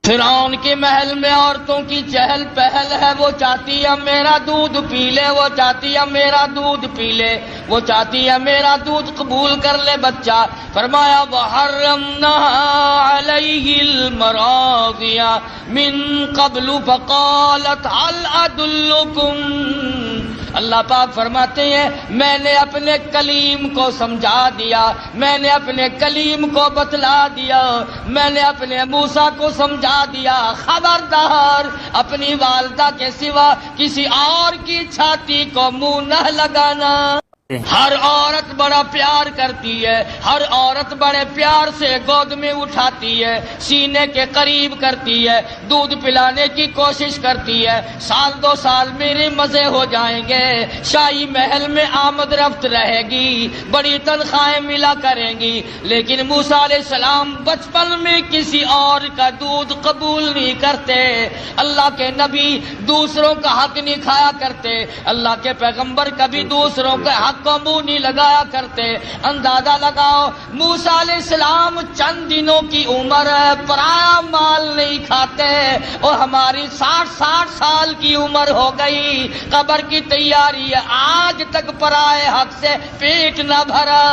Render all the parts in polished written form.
فرعون کے محل میں عورتوں کی چہل پہل ہے، وہ چاہتی ہے میرا دودھ پی لے، وہ چاہتی ہے میرا دودھ پی لے، وہ چاہتی ہے میرا دودھ قبول کر لے بچہ۔ فرمایا وحرمنا علیہ المراضع من قبل فقالت هل ادلکم، اللہ پاک فرماتے ہیں میں نے اپنے کلیم کو سمجھا دیا، میں نے اپنے کلیم کو بتلا دیا، میں نے اپنے موسیٰ کو سمجھا دیا، خبردار اپنی والدہ کے سوا کسی اور کی چھاتی کو منہ نہ لگانا۔ ہر عورت بڑا پیار کرتی ہے، ہر عورت بڑے پیار سے گود میں اٹھاتی ہے، سینے کے قریب کرتی ہے، دودھ پلانے کی کوشش کرتی ہے، سال دو سال میرے مزے ہو جائیں گے، شاہی محل میں آمد رفت رہے گی، بڑی تنخواہیں ملا کریں گی، لیکن موسیٰ علیہ السلام بچپن میں کسی اور کا دودھ قبول نہیں کرتے۔ اللہ کے نبی دوسروں کا حق نہیں کھایا کرتے، اللہ کے پیغمبر کبھی دوسروں کا حق کو منہ نہیں لگایا کرتے۔ اندازہ لگاؤ موسیٰ علیہ السلام چند دنوں کی عمر ہے، پرایا مال نہیں کھاتے، اور ہماری 60 سال کی عمر ہو گئی، قبر کی تیاری ہے، آج تک پرائے حق سے پیٹ نہ بھرا۔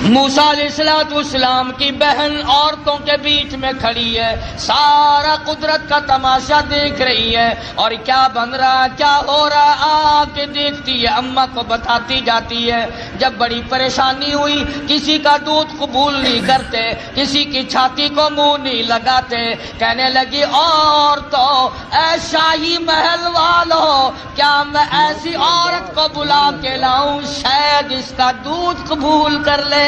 موسیٰ علیہ السلام کی بہن عورتوں کے بیچ میں کھڑی ہے، سارا قدرت کا تماشا دیکھ رہی ہے، اور کیا بن رہا ہے کیا ہو رہا ہے آ کے دیکھتی ہے، اماں کو بتاتی جاتی ہے۔ جب بڑی پریشانی ہوئی، کسی کا دودھ قبول نہیں کرتے، کسی کی چھاتی کو منہ نہیں لگاتے، کہنے لگی عورتوں اے شاہی محل والوں، کیا میں ایسی عورت کو بلا کے لاؤں شاید اس کا دودھ قبول کر لے۔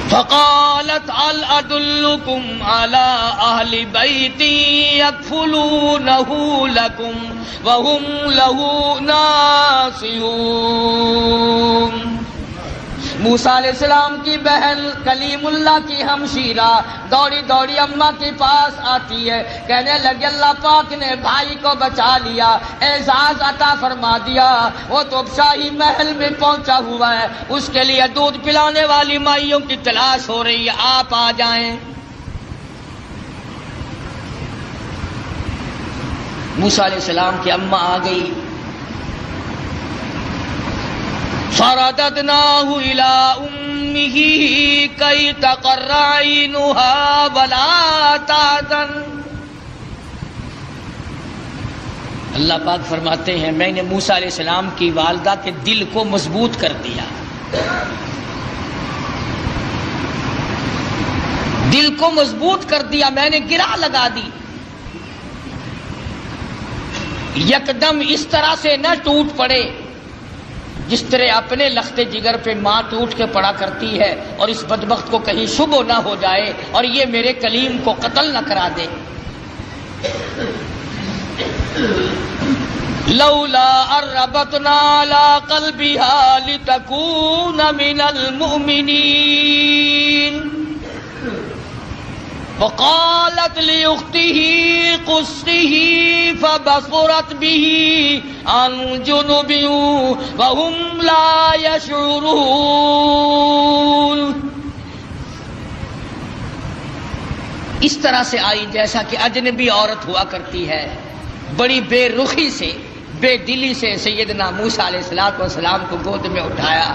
فقالت هل ادلکم علی اہل بیت یکفلونہ لکم وہم لہ ناصحون۔ موسیٰ علیہ السلام کی بہن کلیم اللہ کی ہمشیرہ دوڑی دوڑی اماں کے پاس آتی ہے، کہنے لگی اللہ پاک نے بھائی کو بچا لیا، اعزاز عطا فرما دیا، وہ تو شاہی محل میں پہنچا ہوا ہے، اس کے لیے دودھ پلانے والی مائیوں کی تلاش ہو رہی ہے، آپ آ جائیں۔ موسیٰ علیہ السلام کی اماں آ گئی، فرددناہ الی امہ کی تقر عینہا ولا تحزن۔ اللہ پاک فرماتے ہیں میں نے موسیٰ علیہ السلام کی والدہ کے دل کو مضبوط کر دیا، دل کو مضبوط کر دیا، میں نے گرہ لگا دی، یکدم اس طرح سے نہ ٹوٹ پڑے جس طرح اپنے لخت جگر پہ ماں ٹوٹ کے پڑا کرتی ہے، اور اس بدبخت کو کہیں شبہ نہ ہو جائے اور یہ میرے کلیم کو قتل نہ کرا دے۔ لولا اربتنا علی قلبها لتکون من المؤمنین وقالت لأخته قصه فبصرت به عن جنب وهم لا يشعرون۔ اس طرح سے آئی جیسا کہ اجنبی عورت ہوا کرتی ہے، بڑی بے رخی سے بے دلی سے سیدنا موسیٰ علیہ السلام کو گود میں اٹھایا،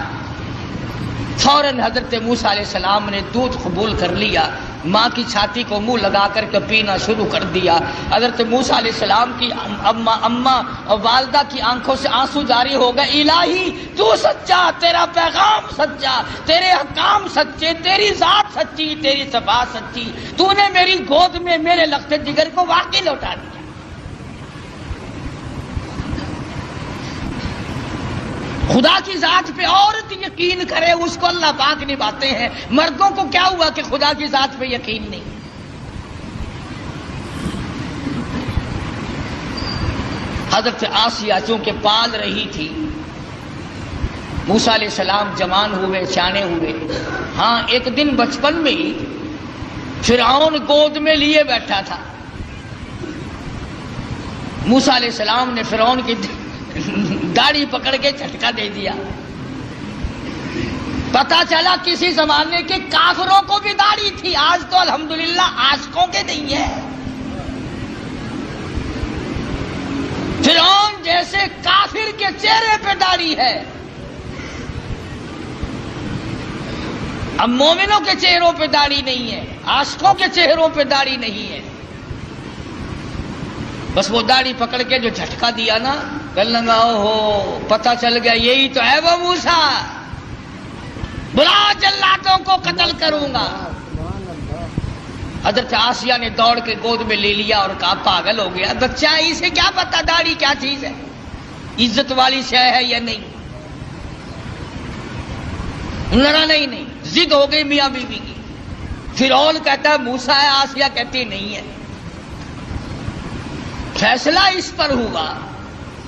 فوراً حضرت موسیٰ علیہ السلام نے دودھ قبول کر لیا، ماں کی چھاتی کو منہ لگا کر کے پینا شروع کر دیا۔ حضرت موسیٰ علیہ السلام کی اماں اور والدہ کی آنکھوں سے آنسو جاری ہو گئے، الہی تو سچا، تیرا پیغام سچا، تیرے احکام سچے، تیری ذات سچی، تیری صفات سچی، تو نے میری گود میں میرے لخت جگر کو واقعی لوٹا دیا۔ خدا کی ذات پہ عورت یقین کرے اس کو اللہ پاک نبھاتے ہیں، مردوں کو کیا ہوا کہ خدا کی ذات پہ یقین نہیں۔ حضرت آسیہ چونکہ پال رہی تھی، موسیٰ علیہ السلام جوان ہوئے، سیانے ہوئے، ہاں ایک دن بچپن میں ہی فرعون گود میں لیے بیٹھا تھا، موسیٰ علیہ السلام نے فرعون کی داڑھی پکڑ کے جھٹکا دے دیا. پتا چلا کسی زمانے کے کافروں کو بھی داڑھی تھی، آج تو الحمدللہ عاشقوں کے نہیں ہے. فرعون جیسے کافر کے چہرے پہ داڑھی ہے، اب مومنوں کے چہروں پہ داڑھی نہیں ہے، عاشقوں کے چہروں پہ داڑھی نہیں ہے. بس وہ داڑھی پکڑ کے جو جھٹکا دیا نا، کہنے لگا اوہو پتہ چل گیا یہی تو ہے وہ موسیٰ، بلا جلاتوں کو قتل کروں گا. حضرت آسیہ نے دوڑ کے گود میں لے لیا اور کہا پاگل ہو گیا بچہ، اسے کیا پتا داڑھی کیا چیز ہے، عزت والی شے ہے یا نہیں. لڑا نہیں، ضد ہو گئی میاں بیوی کی. فرعون کہتا ہے موسیٰ ہے، آسیہ کہتی نہیں ہے. فیصلہ اس پر ہوا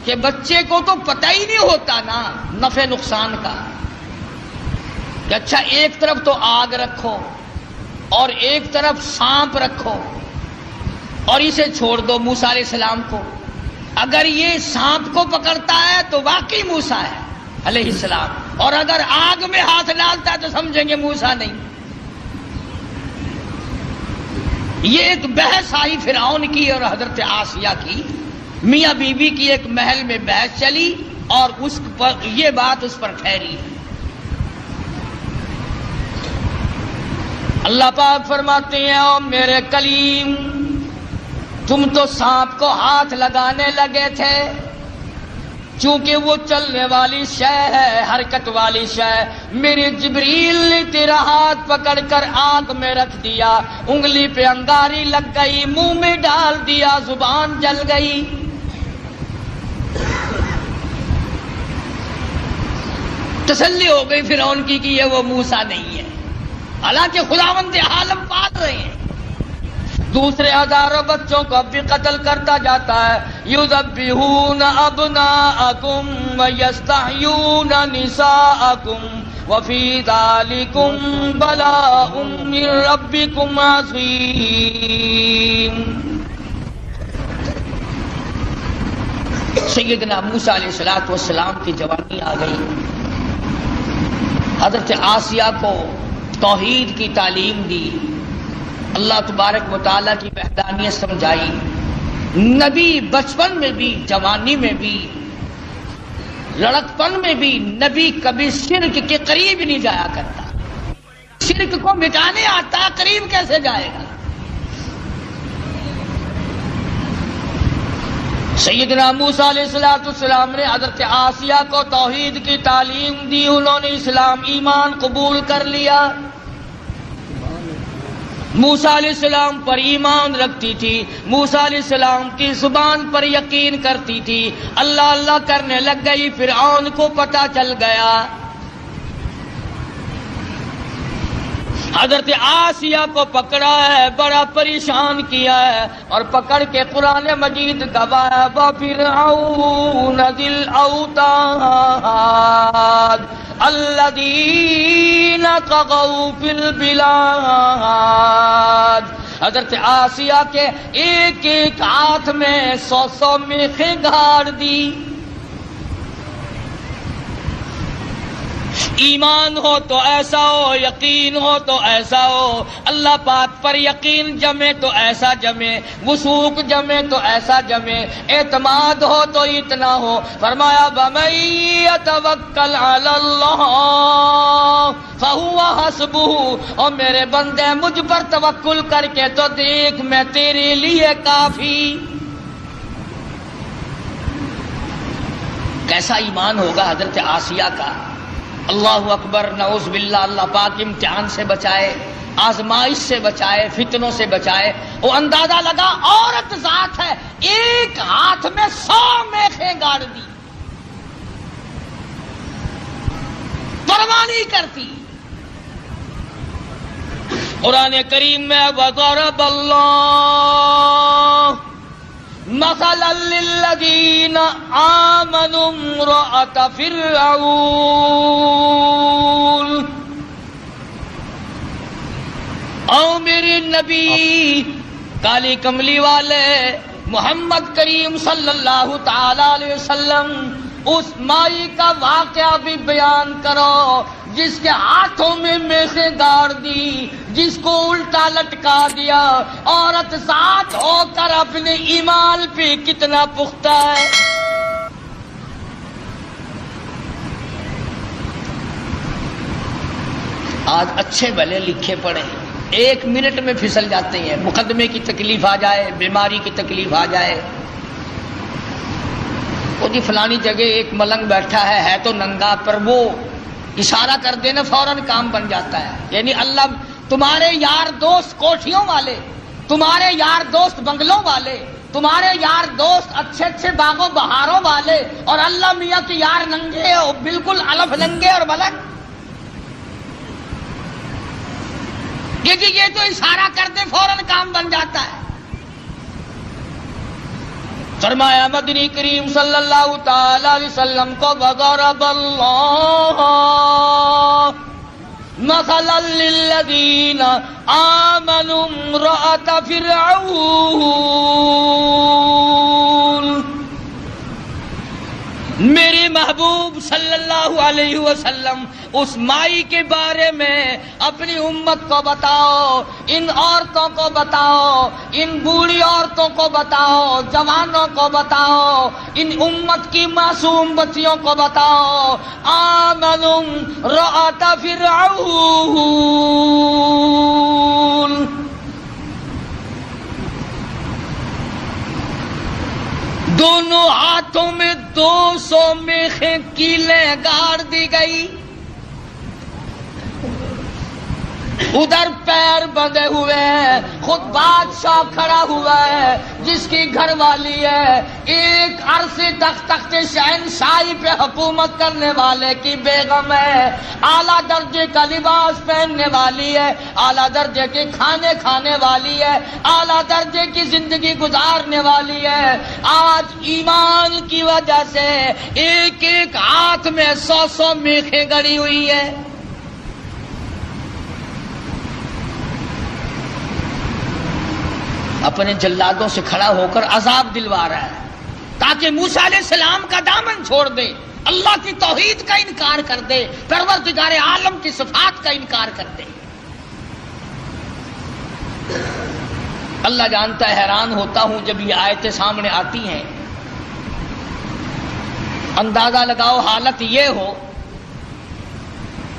کہ بچے کو تو پتہ ہی نہیں ہوتا نا نفع نقصان کا، کہ اچھا ایک طرف تو آگ رکھو اور ایک طرف سانپ رکھو اور اسے چھوڑ دو موسیٰ علیہ السلام کو. اگر یہ سانپ کو پکڑتا ہے تو واقعی موسیٰ ہے علیہ السلام، اور اگر آگ میں ہاتھ ڈالتا ہے تو سمجھیں گے موسیٰ نہیں. یہ ایک بحث آئی فرعون کی اور حضرت آسیہ کی، میاں بیوی کی ایک محل میں بحث چلی اور اس پر یہ بات اس پر ٹھہری. اللہ پاک فرماتے ہیں او میرے کلیم، تم تو سانپ کو ہاتھ لگانے لگے تھے، چونکہ وہ چلنے والی شے ہے، حرکت والی شے. میرے جبریل نے تیرا ہاتھ پکڑ کر آنکھ میں رکھ دیا، انگلی پہ انگاری لگ گئی، منہ میں ڈال دیا، زبان جل گئی. تسلی ہو گئی فرعون کی کہ یہ وہ موسیٰ نہیں ہے، حالانکہ خداوند عالم پال رہے ہیں. دوسرے ہزاروں بچوں کو اب بھی قتل کرتا جاتا ہے. یذبحون ابناءکم ویستحیون نساءکم وفی ذالکم بلاء من ربکم عظیم. سیدنا موسیٰ علیہ السلام کی جوانی آ گئی. حضرت آسیہ کو توحید کی تعلیم دی، اللہ تبارک و تعالیٰ کی وحدانیت سمجھائی. نبی بچپن میں بھی، جوانی میں بھی، لڑکپن میں بھی نبی کبھی شرک کے قریب نہیں جایا کرتا. شرک کو مٹانے آتا، قریب کیسے جائے گا. سیدنا موسیٰ علیہ السلام نے حضرت آسیہ کو توحید کی تعلیم دی، انہوں نے اسلام ایمان قبول کر لیا. موسیٰ علیہ السلام پر ایمان رکھتی تھی، موسیٰ علیہ السلام کی زبان پر یقین کرتی تھی. اللہ اللہ کرنے لگ گئی، فرعون کو پتہ چل گیا. حضرت آسیہ کو پکڑا ہے، بڑا پریشان کیا ہے اور پکڑ کے قرآن مجید گوایا وَفِرْعَوْنَ ذِي الْأَوْتَادِ الَّذِينَ طَغَوْا فِي الْبِلَادِ. حضرت آسیہ کے ایک ایک ہاتھ میں 100 میخیں گاڑ دی. ایمان ہو تو ایسا ہو، یقین ہو تو ایسا ہو. اللہ پاک پر یقین جمے تو ایسا جمے، وثوق جمے تو ایسا جمے، اعتماد ہو تو اتنا ہو. فرمایا وَمَن يَتَوَكَّلْ عَلَى اللَّهِ فَهُوَ حَسْبُهُ. اور میرے بندے مجھ پر توکل کر کے تو دیکھ میں تیرے لیے کافی. کیسا ایمان ہوگا حضرت آسیہ کا. اللہ اکبر، نعوذ باللہ. اللہ پاک امتحان سے بچائے، آزمائش سے بچائے، فتنوں سے بچائے. وہ اندازہ لگا عورت ذات ہے، ایک ہاتھ میں 100 میخیں گاڑ دی، پرواہ نہیں کرتی. قرآن کریم میں وَضَرَبَ اللَّهُ مَثَلًا لِلَّذِينَ آمَنُوا امْرَأَتَ فِرْعَوْنَ. او میرے نبی، کالی کملی والے محمد کریم صلی اللہ تعالی علیہ وسلم اس مائی کا واقعہ بھی بیان کرو جس کے ہاتھوں میں میخیں گاڑ دی، جس کو الٹا لٹکا دیا، عورت ساتھ ہو کر اپنے ایمان پہ کتنا پختہ ہے۔ آج اچھے بھلے لکھے پڑھے 1 منٹ میں پھسل جاتے ہیں، مقدمے کی تکلیف آ جائے، بیماری کی تکلیف آ جائے، وہ جی فلانی جگہ ایک ملنگ بیٹھا ہے تو ننگا، پر وہ اشارہ کر دینا فوراً کام بن جاتا ہے۔ یعنی اللہ تمہارے یار دوست کوٹھیوں والے، تمہارے یار دوست بنگلوں والے، تمہارے یار دوست اچھے اچھے باغوں بہاروں والے، اور اللہ میاں کے یار ننگے ہو، بالکل الف ننگے اور ملنگ۔ یہ تو اشارہ کر دے فوراً کام بن جاتا ہے۔ فرمایا مدنی کریم صلی اللہ تعالی علیہ وسلم کو وضرب اللہ مثلا للذین آمنوا امرأۃ فرعون، میرے محبوب صلی اللہ علیہ وسلم اس مائی کے بارے میں اپنی امت کو بتاؤ، ان عورتوں کو بتاؤ، ان بوڑھی عورتوں کو بتاؤ، جوانوں کو بتاؤ، ان امت کی معصوم بچیوں کو بتاؤ، آمنوا امرأۃ فرعون، دونوں ہاتھوں میں 200 میخیں کیلیں گاڑ دی گئی، ادھر پیر بندھے ہوئے ہیں، خود بادشاہ کھڑا ہوا ہے جس کی گھر والی ہے ایک عرصے تک تخت شہنشاہی پہ حکومت کرنے والے کی بیگم ہے، اعلیٰ درجے کا لباس پہننے والی ہے، اعلیٰ درجے کے کھانے کھانے والی ہے، اعلیٰ درجے کی زندگی گزارنے والی ہے۔ آج ایمان کی وجہ سے ایک ایک ہاتھ میں 100 میخیں گڑی ہوئی ہے۔ اپنے جلادوں سے کھڑا ہو کر عذاب دلوا رہا ہے تاکہ موسیٰ علیہ السلام کا دامن چھوڑ دے، اللہ کی توحید کا انکار کر دے، پروردگار عالم کی صفات کا انکار کر دے۔ اللہ جانتا ہے، حیران ہوتا ہوں جب یہ آیتیں سامنے آتی ہیں، اندازہ لگاؤ حالت یہ ہو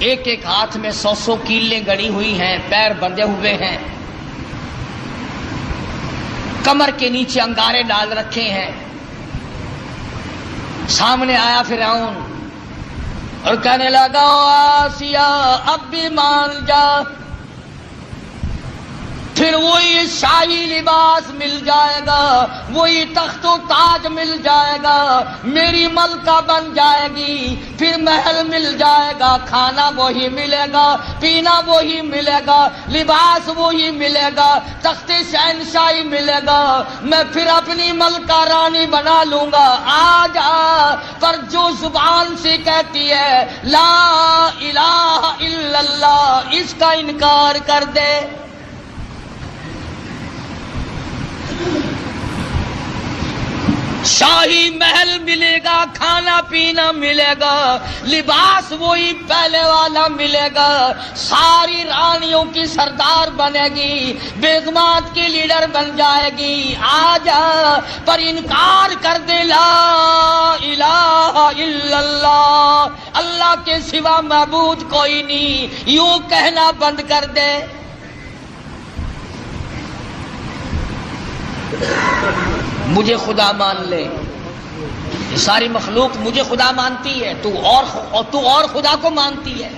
ایک ایک ہاتھ میں 100 کیلیں گڑی ہوئی ہیں، پیر بندھے ہوئے ہیں، کمر کے نیچے انگارے ڈال رکھے ہیں، سامنے آیا فرعون اور کہنے لگا آسیہ اب بھی مان جا، پھر وہی شاہی لباس مل جائے گا، وہی تخت و تاج مل جائے گا، میری ملکہ بن جائے گی، پھر محل مل جائے گا، کھانا وہی ملے گا، پینا وہی ملے گا، لباس وہی ملے گا، تخت شہنشاہی ملے گا، میں پھر اپنی ملکہ رانی بنا لوں گا، آ جا۔ پر جو زبان سے کہتی ہے لا الہ الا اللہ، اس کا انکار کر دے، شاہی محل ملے گا، کھانا پینا ملے گا، لباس وہی پہلے والا ملے گا، ساری رانیوں کی سردار بنے گی، بیگمات کی لیڈر بن جائے گی، آ جا۔ پر انکار کر دے لا الہ الا اللہ، اللہ کے سوا معبود کوئی نہیں، یوں کہنا بند کر دے۔ مجھے خدا مان لے، یہ ساری مخلوق مجھے خدا مانتی ہے، تو اور خدا کو مانتی ہے۔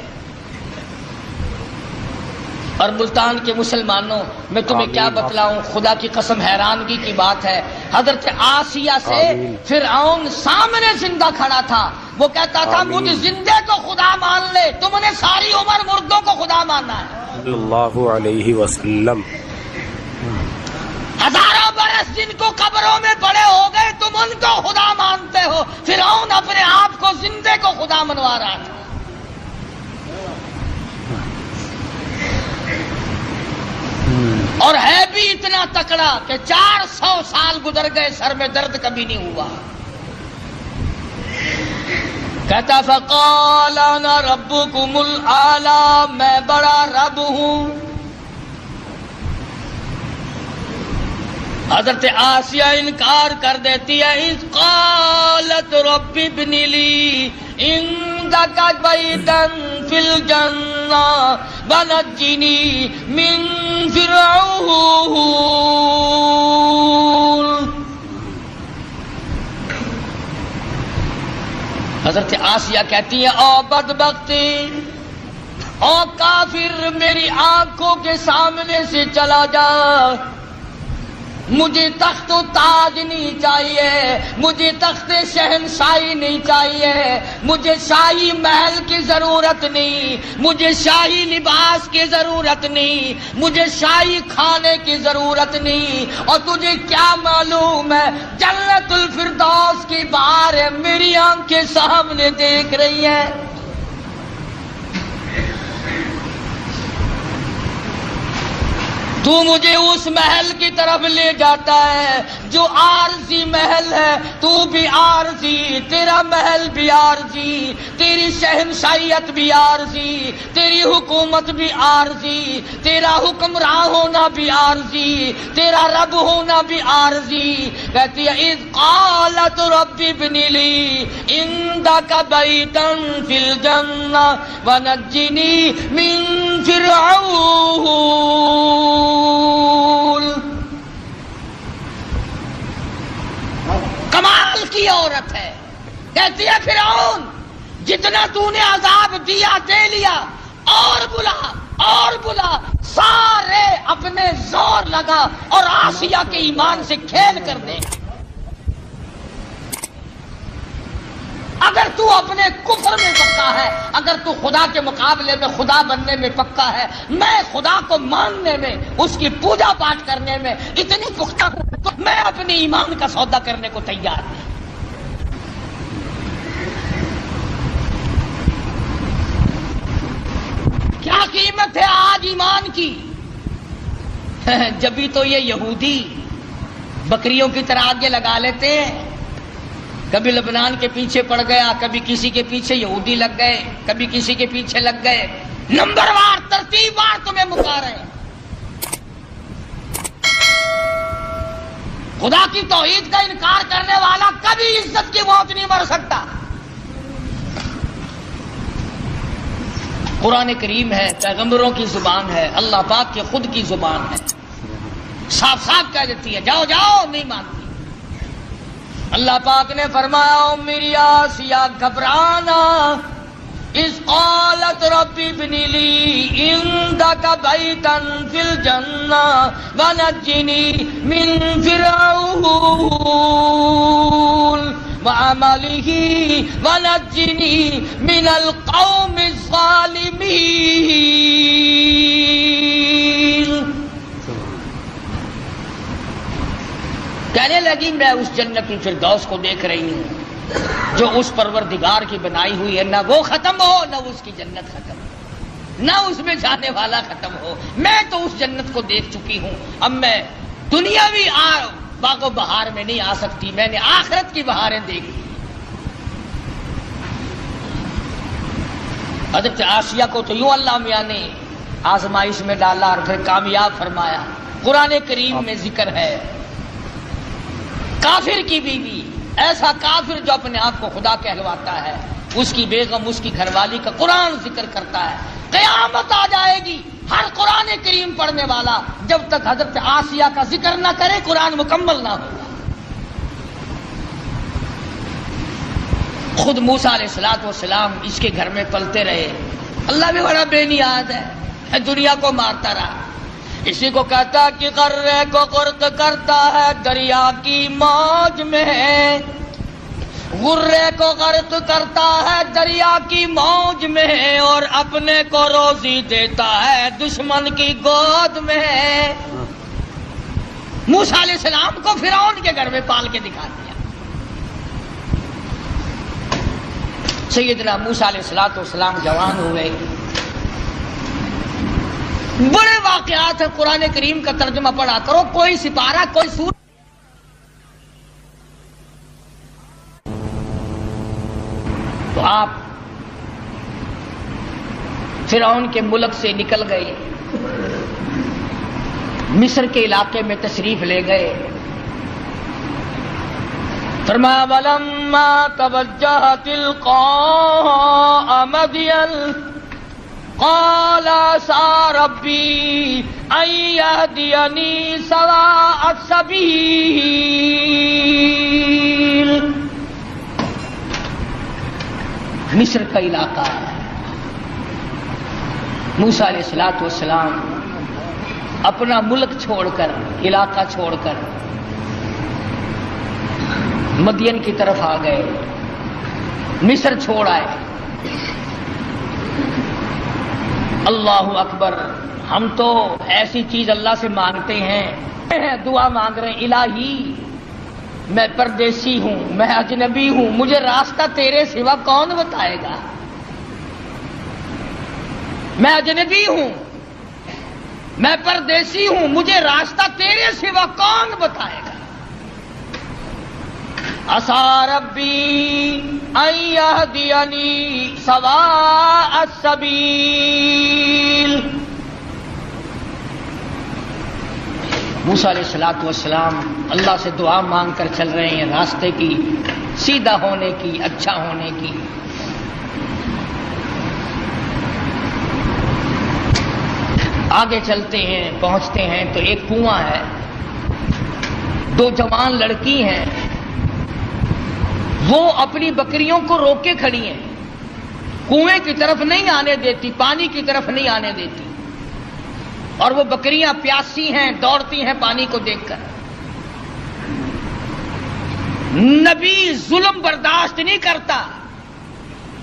اور ملتان کے مسلمانوں میں تمہیں کیا بتلاؤں، خدا کی قسم حیرانگی کی بات ہے، حضرت آسیہ سے فرعون سامنے زندہ کھڑا تھا، وہ کہتا تھا مجھے زندے کو خدا مان لے، تم نے ساری عمر مردوں کو خدا مانا ہے۔ صلی اللہ علیہ وسلم، ہزاروں برس جن کو قبروں میں پڑے ہو گئے تم ان کو خدا مانتے ہو، فرعون اپنے آپ کو زندے کو خدا منوا رہا تھا۔ اور ہے بھی اتنا تکڑا کہ 400 سال گزر گئے سر میں درد کبھی نہیں ہوا. کہتا فقال انا ربکم الاعلی، میں بڑا رب ہوں. حضرت آسیہ انکار کر دیتی ہے. اذ قالت رب ابن لی عندک بیتا فی الجنہ ونجنی من فرعون. حضرت آسیہ کہتی ہے او بدبختی، او کافر، میری آنکھوں کے سامنے سے چلا جا. مجھے تخت و تاج نہیں چاہیے، مجھے تخت شہنشاہی نہیں چاہیے، مجھے شاہی محل کی ضرورت نہیں، مجھے شاہی لباس کی ضرورت نہیں، مجھے شاہی کھانے کی ضرورت نہیں. اور تجھے کیا معلوم ہے جنت الفردوس کی بہاریں میری آنکھ کے سامنے دیکھ رہی ہیں. تو مجھے اس محل کی طرف لے جاتا ہے جو عارضی محل ہے. تو بھی عارضی، تیرا محل بھی عارضی، تیری شہنشاہیت بھی عارضی، تیری حکومت بھی عارضی، تیرا حکمراں ہونا بھی عارضی، تیرا رب ہونا بھی عارضی. کہتی ہے اذ قالت رب ابن لی عندک بیتا فی الجنہ ونجنی من فرعون. کمال کی عورت ہے. کہتی ہے فرعون جتنا تو نے عذاب دیا دے لیا، اور بلا اور بلا. سارے اپنے زور لگا اور آسیہ کے ایمان سے کھیل کر دے. اگر تو اپنے کفر میں پکا ہے، اگر تو خدا کے مقابلے میں خدا بننے میں پکا ہے، میں خدا کو ماننے میں، اس کی پوجا پاٹ کرنے میں اتنی پختہ ہوں تو میں اپنے ایمان کا سودا کرنے کو تیار ہوں. کیا قیمت ہے آج ایمان کی؟ جبھی تو یہ یہودی بکریوں کی طرح آگے لگا لیتے ہیں. کبھی لبنان کے پیچھے پڑ گیا، کبھی کسی کے پیچھے یہودی لگ گئے، کبھی کسی کے پیچھے لگ گئے. نمبر وار ترتیب وار تمہیں مکا رہے ہیں. خدا کی توحید کا انکار کرنے والا کبھی عزت کی موت نہیں مر سکتا. قرآن کریم ہے، پیغمبروں کی زبان ہے، اللہ پاک کی خود کی زبان ہے. صاف صاف کہہ دیتی ہے جاؤ جاؤ، نہیں مانتی. اللہ پاک نے فرمایا میری آسیہ گھبرانا. اذ قالت رب ابن لی عندک بیتا فی الجنہ ونجنی من فرعون وعملہ ونجنی من القوم الظالمین. کہنے لگی میں اس جنت الفردوس کو دیکھ رہی ہوں جو اس پروردگار کی بنائی ہوئی ہے، نہ وہ ختم ہو نہ اس کی جنت ختم ہو، نہ اس میں جانے والا ختم ہو. میں تو اس جنت کو دیکھ چکی ہوں، اب میں دنیاوی باغ و بہار میں نہیں آ سکتی، میں نے آخرت کی بہاریں دیکھی. حضرت آسیہ کو تو یوں اللہ میاں نے آزمائش میں ڈالا اور پھر کامیاب فرمایا. قرآن کریم میں ذکر ہے کافر کی بیوی، ایسا کافر جو اپنے آپ کو خدا کہلواتا ہے، اس کی بیگم، اس کی گھر والی کا قرآن ذکر کرتا ہے. قیامت آ جائے گی، ہر قرآن کریم پڑھنے والا جب تک حضرت آسیہ کا ذکر نہ کرے قرآن مکمل نہ ہوگا. خود موسیٰ علیہ السلام اس کے گھر میں پلتے رہے. اللہ بھی بڑا بے نیاز ہے، دنیا کو مارتا رہا. اسی کو کہتا کہ غرے کو غرق کرتا ہے دریا کی موج میں، غرے کو غرق کرتا ہے دریا کی موج میں، اور اپنے کو روزی دیتا ہے دشمن کی گود میں. موسیٰ علیہ السلام کو فرعون کے گھر میں پال کے دکھا دیا. سیدنا موسیٰ علیہ السلام جوان ہوئے، بڑے واقعات ہیں، قرآن کریم کا ترجمہ پڑھا کرو، کوئی سپارہ کوئی سور. تو آپ فرعون کے ملک سے نکل گئے، مصر کے علاقے میں تشریف لے گئے. فرمایا وَلَمَّا تَوَجَّهَ تِلْقَاءَ مَدْيَنَ قَالَ عَسَىٰ رَبِّي أَن يَهْدِيَنِي سَوَاءَ السَّبِيلِ. مصر کا علاقہ ہے. موسیٰ علیہ السلام اپنا ملک چھوڑ کر، علاقہ چھوڑ کر مدین کی طرف آ گئے، مصر چھوڑ آئے. اللہ اکبر. ہم تو ایسی چیز اللہ سے مانگتے ہیں، دعا مانگ رہے ہیں، الہی میں پردیسی ہوں، میں اجنبی ہوں، مجھے راستہ تیرے سوا کون بتائے گا؟ میں اجنبی ہوں، میں پردیسی ہوں، مجھے راستہ تیرے سوا کون بتائے گا؟ عَسَىٰ رَبِّي أَن يَهْدِيَنِي سَوَاءَ السَّبِيلِ. موسیٰ علیہ السلام اللہ سے دعا مانگ کر چل رہے ہیں، راستے کی سیدھا ہونے کی، اچھا ہونے کی. آگے چلتے ہیں، پہنچتے ہیں تو ایک کنواں ہے، دو جوان لڑکی ہیں، وہ اپنی بکریوں کو روک کے کھڑی ہیں، کنویں کی طرف نہیں آنے دیتی، پانی کی طرف نہیں آنے دیتی، اور وہ بکریاں پیاسی ہیں، دوڑتی ہیں پانی کو دیکھ کر. نبی ظلم برداشت نہیں کرتا،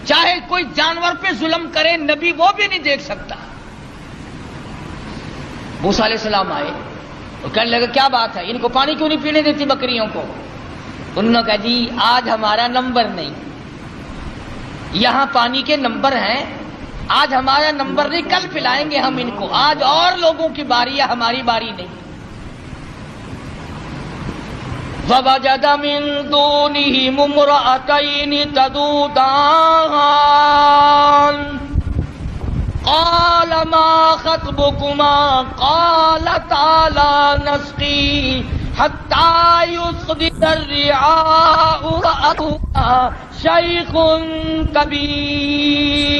چاہے کوئی جانور پہ ظلم کرے، نبی وہ بھی نہیں دیکھ سکتا. موسیٰ علیہ السلام آئے تو کہنے لگے کیا بات ہے، ان کو پانی کیوں نہیں پینے دیتی بکریوں کو؟ انہوں نے کہا جی آج ہمارا نمبر نہیں، یہاں پانی کے نمبر ہیں، آج ہمارا نمبر نہیں، کل پلائیں گے ہم ان کو، آج اور لوگوں کی باری ہے، ہماری باری نہیں. وَوَجَدَ مِن دُونِهِمُ امْرَأَتَيْنِ تَذُودَانِ قَالَ مَا خَطْبُكُمَا قَالَتَا لَا نَسْقِي حَتَّى يُصْدِرَ الرِّعَاءُ وَأَبُونَا شَيْخٌ كَبِيرٌ.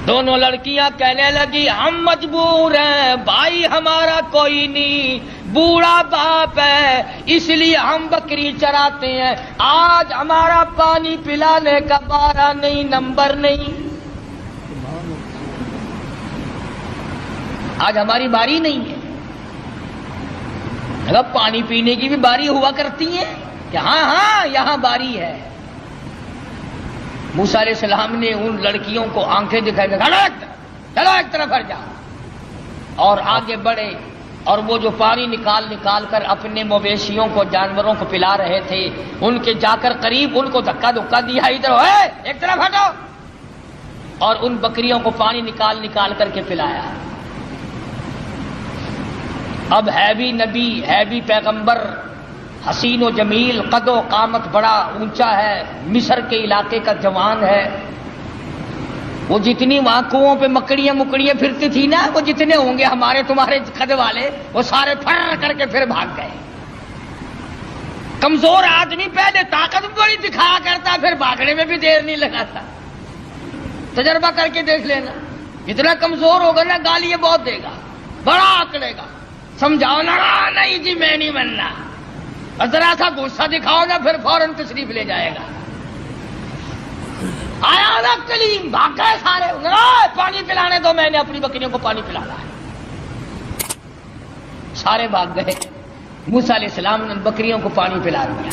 دونوں لڑکیاں کہنے لگی ہم مجبور ہیں، بھائی ہمارا کوئی نہیں، بوڑھا باپ ہے، اس لیے ہم بکری چراتے ہیں، آج ہمارا پانی پلانے کا بارہ نہیں، نمبر نہیں، آج ہماری باری نہیں ہے. اگر پانی پینے کی بھی باری ہوا کرتی ہے کہ ہاں ہاں یہاں باری ہے. موسیٰ علیہ السلام نے ان لڑکیوں کو آنکھیں دکھائی، چلو ایک طرف ہٹ جاؤ، اور آگے بڑھے، اور وہ جو پانی نکال کر اپنے مویشیوں کو، جانوروں کو پلا رہے تھے، ان کے جا کر قریب ان کو دھکا دیا، ادھر ایک طرف ہٹو، اور ان بکریوں کو پانی نکال کر کے پلایا. اب ہے بھی نبی، ہے بھی پیغمبر، حسین و جمیل، قد و قامت بڑا اونچا ہے، مصر کے علاقے کا جوان ہے. وہ جتنی وہاں کنووں پہ مکڑیاں پھرتی تھی نا، وہ جتنے ہوں گے ہمارے تمہارے قد والے، وہ سارے پھر کر کے پھر بھاگ گئے. کمزور آدمی پہلے طاقت بڑی دکھایا کرتا، پھر بھاگنے میں بھی دیر نہیں لگاتا. تجربہ کر کے دیکھ لینا، جتنا کمزور ہوگا نا گالی بہت دے گا، بڑا آکڑے گا. سمجھاؤ نا، نہیں جی میں نہیں بننا، ذرا سا غصہ دکھاؤ نا، پھر فوراً تشریف لے جائے گا. آیا نا کلیم، بھاگ گئے سارے، پانی پلانے دو، میں نے اپنی بکریوں کو پانی پلانا ہے. سارے بھاگ گئے. موسیٰ علیہ السلام نے بکریوں کو پانی پلا دیا.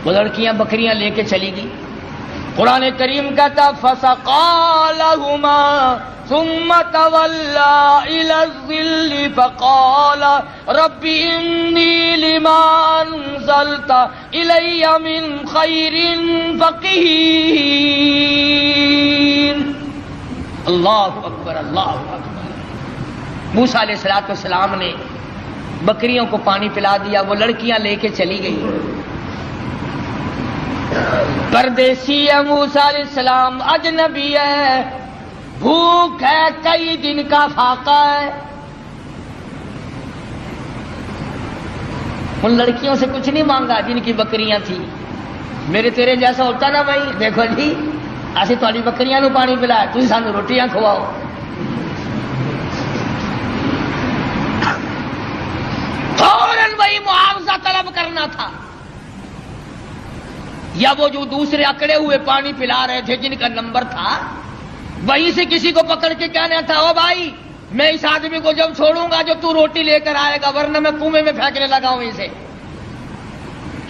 وہ لڑکیاں بکریاں لے کے چلی گئی. قرآن کریم کہتا فَسَقَىٰ لَهُمَا ثُمَّ تَوَلَّىٰ إِلَى الظِّلِّ فَقَالَ رَبِّ إِنِّي لِمَا أَنزَلْتَ إِلَيَّ مِنْ خَيْرٍ فَقِيرٌ. اللہ اکبر اللہ اکبر۔ موسیٰ علیہ السلام نے بکریوں کو پانی پلا دیا، وہ لڑکیاں لے کے چلی گئی۔ پردیسی ہے موسیٰ علیہ السلام، اجنبی ہے، بھوک ہے، کئی دن کا فاقہ ہے۔ ان لڑکیوں سے کچھ نہیں مانگا جن کی بکریاں تھیں۔ میرے تیرے جیسا ہوتا نا بھائی، دیکھو جی اسی تھوڑی بکریاں نو پانی پلایا، تسی سانو روٹیاں کھواؤ۔ فوراً وہی معاوضہ طلب کرنا تھا، یا وہ جو دوسرے اکڑے ہوئے پانی پلا رہے تھے جن کا نمبر تھا، وہیں سے کسی کو پکڑ کے کہنا تھا او بھائی میں اس آدمی کو جب چھوڑوں گا جو تو روٹی لے کر آئے گا، ورنہ میں کنویں میں پھینکنے لگا ہوں اسے۔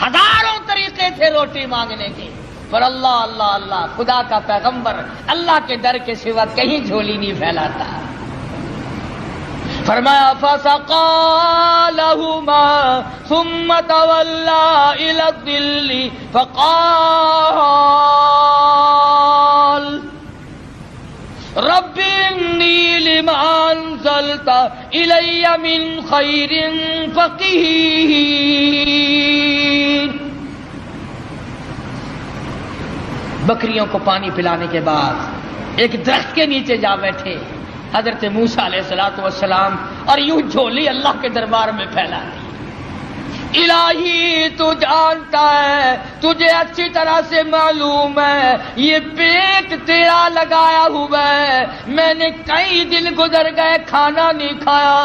ہزاروں طریقے تھے روٹی مانگنے کے، پر اللہ اللہ اللہ، خدا کا پیغمبر اللہ کے در کے سوا کہیں جھولی نہیں پھیلاتا۔ فرمایا فَسَقَىٰ لَهُمَا ثُمَّ تَوَلَّىٰ إِلَى الظِّلِّ فَقَالَ رب انی لما انزلت الی من خیر فقیر۔ بکریوں کو پانی پلانے کے بعد ایک درخت کے نیچے جا بیٹھے حضرت موسیٰ علیہ السلام، اور یوں جھولی اللہ کے دربار میں پھیلا دی۔ الہی تو جانتا ہے، تجھے اچھی طرح سے معلوم ہے یہ پیٹ تیرا لگایا ہوا ہے، میں نے کئی دن گزر گئے کھانا نہیں کھایا۔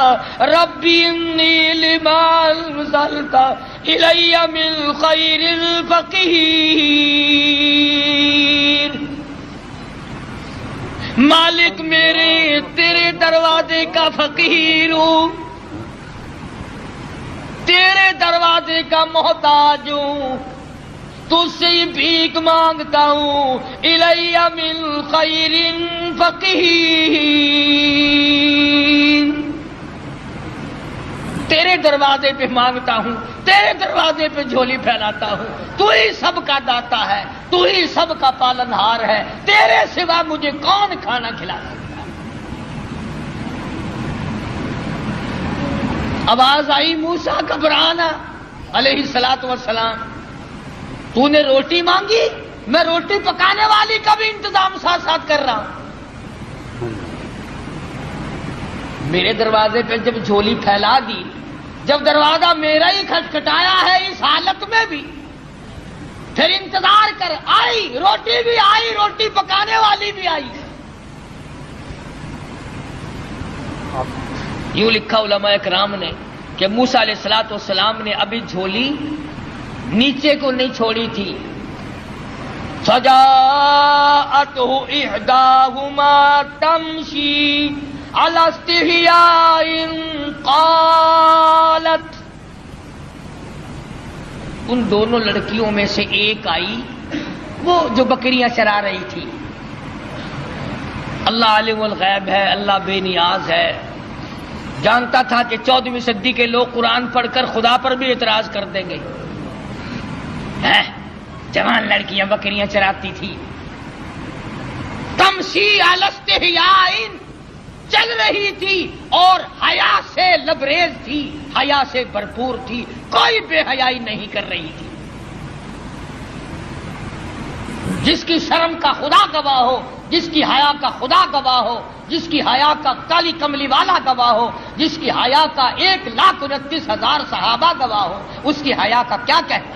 ربی انی لما انزلت الی من خیر فقیر۔ مالک میرے تیرے دروازے کا فقیر ہوں، تیرے دروازے کا محتاج ہوں، تجھ سے ہی بھیک مانگتا ہوں۔ الی من خیر فقیر، تیرے دروازے پہ مانگتا ہوں، تیرے دروازے پہ جھولی پھیلاتا ہوں۔ تو ہی سب کا داتا ہے، تو ہی سب کا پالنہار ہے، تیرے سوا مجھے کون کھانا کھلا سکتا ہے؟ آواز آئی موسیٰ گھبرانا علیہ السلام، تو نے روٹی مانگی، میں روٹی پکانے والی کا بھی انتظام ساتھ ساتھ کر رہا ہوں۔ میرے دروازے پہ جب جھولی پھیلا دی، جب دروازہ میرا ہی کھٹکھٹایا ہے اس حالت میں بھی، پھر انتظار کر، آئی روٹی بھی آئی، روٹی پکانے والی بھی آئی۔ یوں لکھا علماء اکرام نے کہ موسیٰ علیہ السلام نے ابھی جھولی نیچے کو نہیں چھوڑی تھی۔ فجاءته احداهما تمشي على استحياء قالت، ان دونوں لڑکیوں میں سے ایک آئی، وہ جو بکریاں چرا رہی تھی۔ اللہ عالم الغیب ہے، اللہ بے نیاز ہے، جانتا تھا کہ 14ویں صدی کے لوگ قرآن پڑھ کر خدا پر بھی اعتراض کر دیں گے۔ جوان لڑکیاں بکریاں چراتی تھی۔ تمشی علی استحیاء، چل رہی تھی اور حیا سے لبریز تھی، حیا سے بھرپور تھی، کوئی بے حیائی نہیں کر رہی تھی۔ جس کی شرم کا خدا گواہ ہو، جس کی حیا کا خدا گواہ ہو، جس کی حیا کا کالی کملی والا گواہ ہو، جس کی حیا کا 1,29,000 صحابہ گواہ ہو، اس کی حیا کا کیا کہنا؟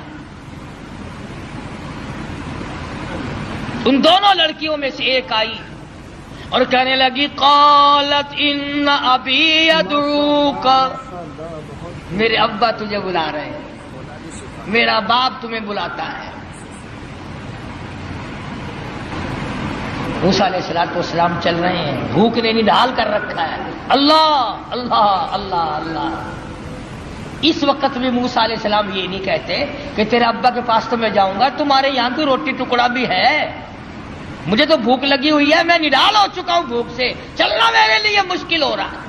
ان دونوں لڑکیوں میں سے ایک آئی اور کہنے لگی قالت ان ابی یدعوک، میرے ابا تجھے بلا رہے ہیں، میرا باپ تمہیں بلاتا ہے۔ موسیٰ علیہ السلام چل رہے ہیں، بھوک نے نڈال کر رکھا ہے، اللہ اللہ اللہ اللہ۔ اس وقت بھی موسیٰ علیہ السلام یہ نہیں کہتے کہ تیرے ابا کے پاس تو میں جاؤں گا، تمہارے یہاں کوئی روٹی ٹکڑا بھی ہے؟ مجھے تو بھوک لگی ہوئی ہے، میں نڈال ہو چکا ہوں بھوک سے، چلنا میرے لیے مشکل ہو رہا ہے۔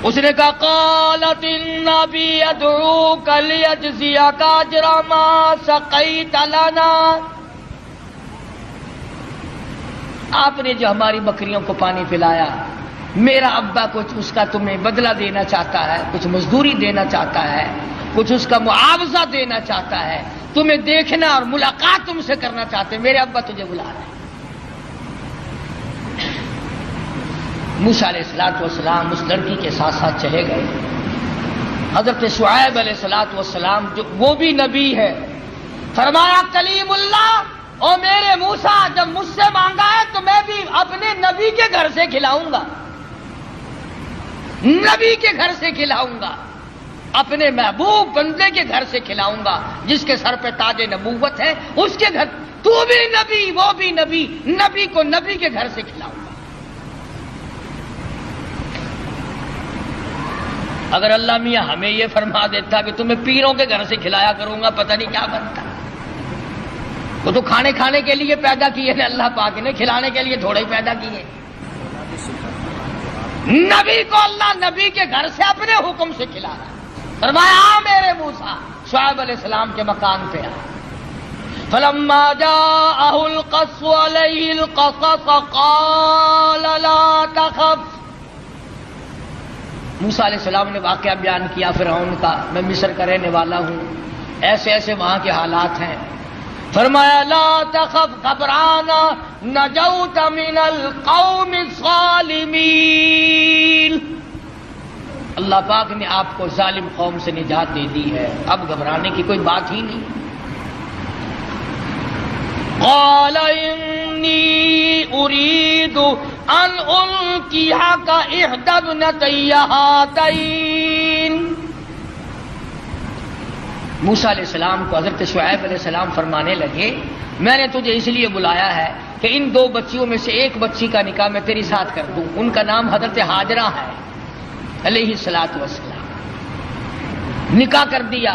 اس نے کہا قالت ان ابی یدعوک لیجزیک اجر ما سقیت لنا، آپ نے جو ہماری بکریوں کو پانی پلایا، میرا ابا کچھ اس کا تمہیں بدلہ دینا چاہتا ہے، کچھ مزدوری دینا چاہتا ہے، کچھ اس کا معاوضہ دینا چاہتا ہے، تمہیں دیکھنا اور ملاقات تم سے کرنا چاہتے ہیں، میرے ابا تجھے بلا رہے ہیں۔ موسیٰ علیہ السلام اس لڑکی کے ساتھ ساتھ چلے گئے۔ حضرت شعیب علیہ السلام جو وہ بھی نبی ہے، فرمایا کلیم اللہ، او میرے موسیٰ جب مجھ سے مانگا ہے تو میں بھی اپنے نبی کے گھر سے کھلاؤں گا، نبی کے گھر سے کھلاؤں گا، اپنے محبوب بندے کے گھر سے کھلاؤں گا، جس کے سر پہ تاج نبوت ہے اس کے گھر۔ تو بھی نبی وہ بھی نبی، نبی کو نبی کے گھر سے کھلاؤں گا۔ اگر اللہ میاں ہمیں یہ فرما دیتا کہ تمہیں پیروں کے گھر سے کھلایا کروں گا، پتہ نہیں کیا بنتا۔ وہ تو کھانے کے لیے پیدا کیے نا اللہ پاک نے، کھلانے کے لیے تھوڑے ہی پیدا کیے۔ نبی کو اللہ نبی کے گھر سے اپنے حکم سے کھلا رہا۔ فرمایا آ میرے موسیٰ، شعیب علیہ السلام کے مکان پہ آ۔ فلما جاءه القص عليه القصص قال لا تخف۔ موسیٰ علیہ السلام نے واقعہ بیان کیا فرعون کا، میں مصر کا رہنے والا ہوں، ایسے ایسے وہاں کے حالات ہیں۔ فرمایا لا تخف، گھبرانا، نجوت من القوم الظالمین، اللہ پاک نے آپ کو ظالم قوم سے نجات دے دی ہے، اب گھبرانے کی کوئی بات ہی نہیں۔ قال انی اريد ان انکحک احدی ابنتی ہاتین۔ موسیٰ علیہ السلام کو حضرت شعیب علیہ السلام فرمانے لگے میں نے تجھے اس لیے بلایا ہے کہ ان دو بچیوں میں سے ایک بچی کا نکاح میں تیری ساتھ کر دوں۔ ان کا نام حضرت ہاجرہ ہے علیہ السلام۔ نکاح کر دیا۔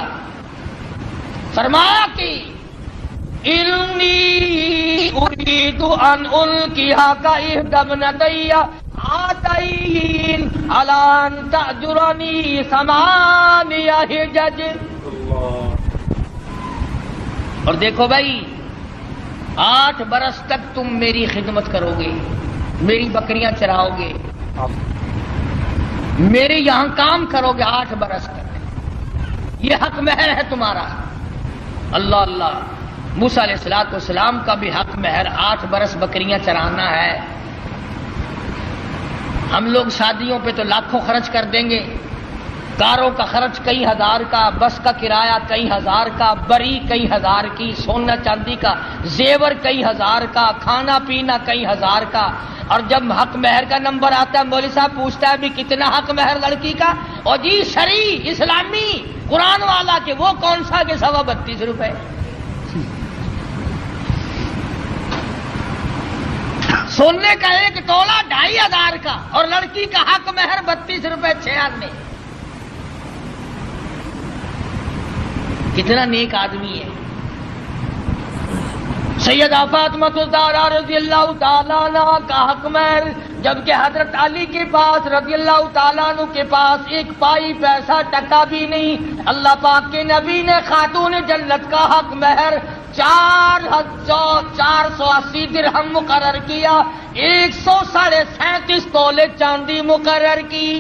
فرمایا کہ انی اريد ان انکحک احدی ابنتی ہاتین علی ان تأجرنی ثمانیہ حجج۔ اور دیکھو بھائی، 8 برس تک تم میری خدمت کرو گے، میری بکریاں چراؤ گے، میرے یہاں کام کرو گے 8 برس تک، یہ حق مہر ہے تمہارا۔ اللہ اللہ، موسیٰ علیہ السلام کا بھی حق مہر 8 برس بکریاں چرانا ہے۔ ہم لوگ شادیوں پہ تو لاکھوں خرچ کر دیں گے، کاروں کا خرچ کئی ہزار کا، بس کا کرایہ کئی ہزار کا، بری کئی ہزار کی، سونا چاندی کا زیور کئی ہزار کا، کھانا پینا کئی ہزار کا، اور جب حق مہر کا نمبر آتا ہے مولوی صاحب پوچھتا ہے بھی کتنا حق مہر لڑکی کا، اور جی شرعی اسلامی قرآن والا کہ وہ کون سا کہ 32.5 روپے۔ سونے کا 1 تولہ 2,500 کا، اور لڑکی کا حق مہر 32 روپے 6 آنے۔ کتنا نیک آدمی ہے۔ سیدہ فاطمہ الزہرا رضی اللہ تعالیٰ عنہ کا حق مہر، جبکہ حضرت علی کے پاس رضی اللہ تعالیٰ عنہ کے پاس 1 پائی پیسہ ٹکا بھی نہیں، اللہ پاک کے نبی نے خاتون جنت کا حق مہر 480 درہم مقرر کیا، 137.5 تولے چاندی مقرر کی۔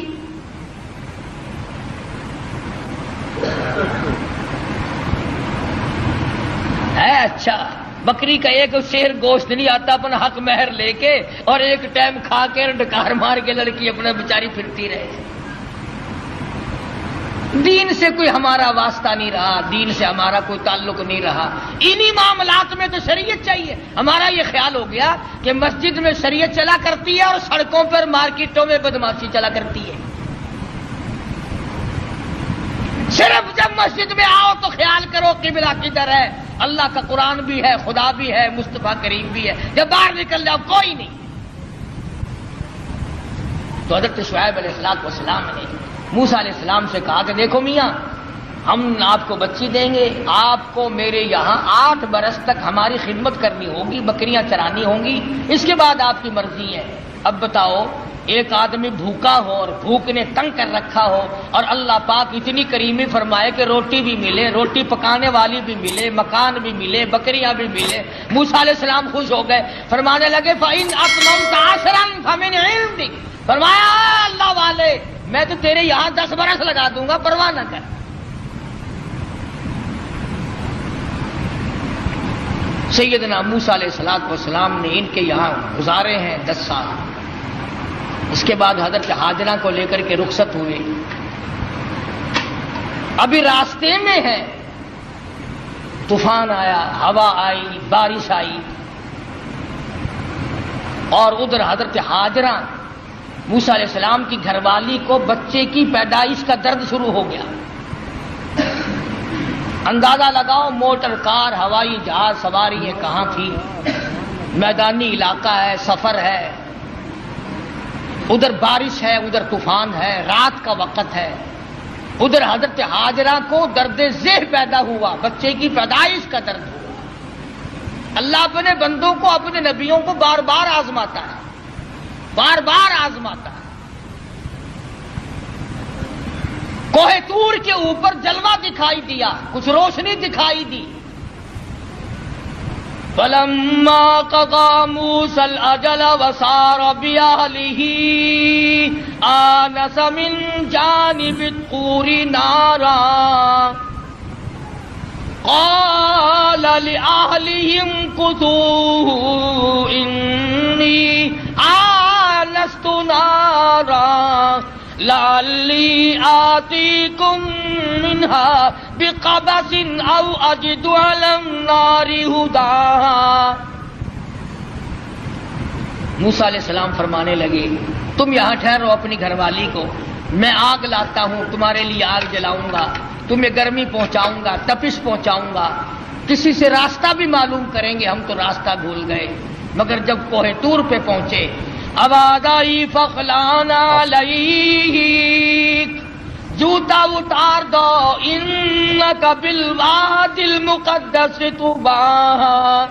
ہے اچھا، بکری کا 1 شیر گوشت نہیں آتا اپنا حق مہر لے کے، اور 1 ٹائم کھا کے ڈکار مار کے لڑکی اپنا بیچاری پھرتی رہے۔ دین سے کوئی ہمارا واسطہ نہیں رہا، دین سے ہمارا کوئی تعلق نہیں رہا، انہی معاملات میں تو شریعت چاہیے۔ ہمارا یہ خیال ہو گیا کہ مسجد میں شریعت چلا کرتی ہے اور سڑکوں پر مارکیٹوں میں بدماشی چلا کرتی ہے۔ صرف جب مسجد میں آؤ تو خیال کرو قبلہ کدھر ہے، اللہ کا قرآن بھی ہے، خدا بھی ہے، مصطفیٰ کریم بھی ہے، جب باہر نکل جاؤ کوئی نہیں۔ تو حضرت شعیب علیہ السلام نے موسیٰ علیہ السلام سے کہا کہ دیکھو میاں، ہم آپ کو بچی دیں گے، آپ کو میرے یہاں 8 برس تک ہماری خدمت کرنی ہوگی، بکریاں چرانی ہوں گی، اس کے بعد آپ کی مرضی ہے۔ اب بتاؤ ایک آدمی بھوکا ہو اور بھوک نے تنگ کر رکھا ہو اور اللہ پاک اتنی کریمی فرمائے کہ روٹی بھی ملے، روٹی پکانے والی بھی ملے، مکان بھی ملے، بکریاں بھی ملے، موسیٰ علیہ السلام خوش ہو گئے، فرمانے لگے فَإِنْ أَتْمَمْتَ عَشْرًا فَمِنْ عِنْدِكَ، فرمایا اللہ والے میں تو تیرے یہاں 10 برس لگا دوں گا، پرواہ نہ کر۔ سیدنا موسیٰ علیہ السلام نے ان کے یہاں گزارے ہیں 10 سال۔ اس کے بعد حضرت ہاجرہ کو لے کر کے رخصت ہوئے، ابھی راستے میں ہے، طوفان آیا، ہوا آئی، بارش آئی، اور ادھر حضرت ہاجرہ موسیٰ علیہ السلام کی گھر والی کو بچے کی پیدائش کا درد شروع ہو گیا۔ اندازہ لگاؤ موٹر کار، ہوائی جہاز سواری کہاں تھی، میدانی علاقہ ہے، سفر ہے، ادھر بارش ہے، ادھر طوفان ہے، رات کا وقت ہے، ادھر حضرت ہاجرہ کو درد ذہ پیدا ہوا، بچے کی پیدائش کا درد ہوا۔ اللہ اپنے بندوں کو، اپنے نبیوں کو بار بار آزماتا ہے، بار بار آزماتا ہے۔ کوہ طور کے اوپر جلوہ دکھائی دیا، کچھ روشنی دکھائی دی۔ فَلَمَّا قَضَى مُوسَى الْأَجَلَ وَسَارَ بِأَهْلِهِ آنَسَ مِنْ جَانِبِ الطُّورِ نَارًا قَالَ لِأَهْلِهِ امْكُثُوا إِنِّي آنَسْتُ نَارًا لعلی آتیکم منہا بقبس او اجد علی النار ہدی۔ موسیٰ علیہ السلام فرمانے لگے تم یہاں ٹھہرو اپنی گھر والی کو، میں آگ لاتا ہوں، تمہارے لیے آگ جلاؤں گا، تمہیں گرمی پہنچاؤں گا، تپش پہنچاؤں گا، کسی سے راستہ بھی معلوم کریں گے، ہم تو راستہ بھول گئے۔ مگر جب کوہ طور پہ پہنچے آواز آئی فخلان علیک، جوتا اتار دو، انک بالوادی المقدس طویٰ،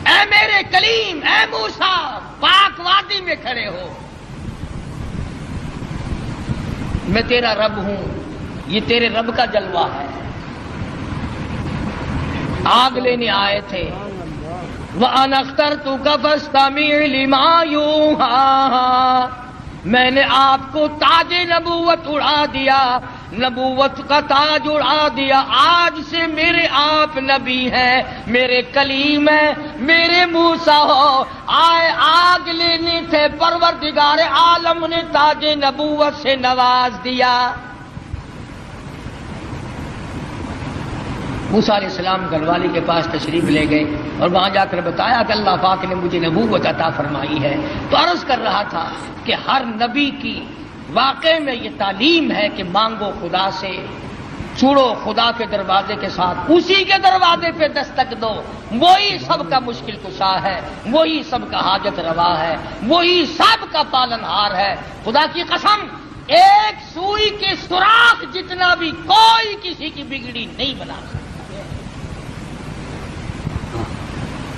اے میرے کلیم، اے موسیٰ پاک وادی میں کھڑے ہو، میں تیرا رب ہوں، یہ تیرے رب کا جلوہ ہے۔ آگ لینے آئے تھے، وَأَنَا اخْتَرْتُكَ فَاسْتَمِعْ لِمَا يُوحَىٰ، میں نے آپ کو تاج نبوت اڑا دیا، نبوت کا تاج اڑا دیا، آج سے میرے آپ نبی ہیں، میرے کلیم ہیں، میرے موسیٰ ہو۔ آئے آگ لینے تھے، پروردگار عالم نے تاج نبوت سے نواز دیا۔ موسیٰ علیہ السلام گھر والی کے پاس تشریف لے گئے اور وہاں جا کر بتایا کہ اللہ پاک نے مجھے نبوت عطا فرمائی ہے۔ تو عرض کر رہا تھا کہ ہر نبی کی واقع میں یہ تعلیم ہے کہ مانگو خدا سے، چھوڑو خدا کے دروازے کے ساتھ، اسی کے دروازے پہ دستک دو، وہی سب کا مشکل کشا ہے، وہی سب کا حاجت روا ہے، وہی سب کا پالن ہار ہے۔ خدا کی قسم ایک سوئی کے سوراخ جتنا بھی کوئی کسی کی بگڑی نہیں بنا سکتا۔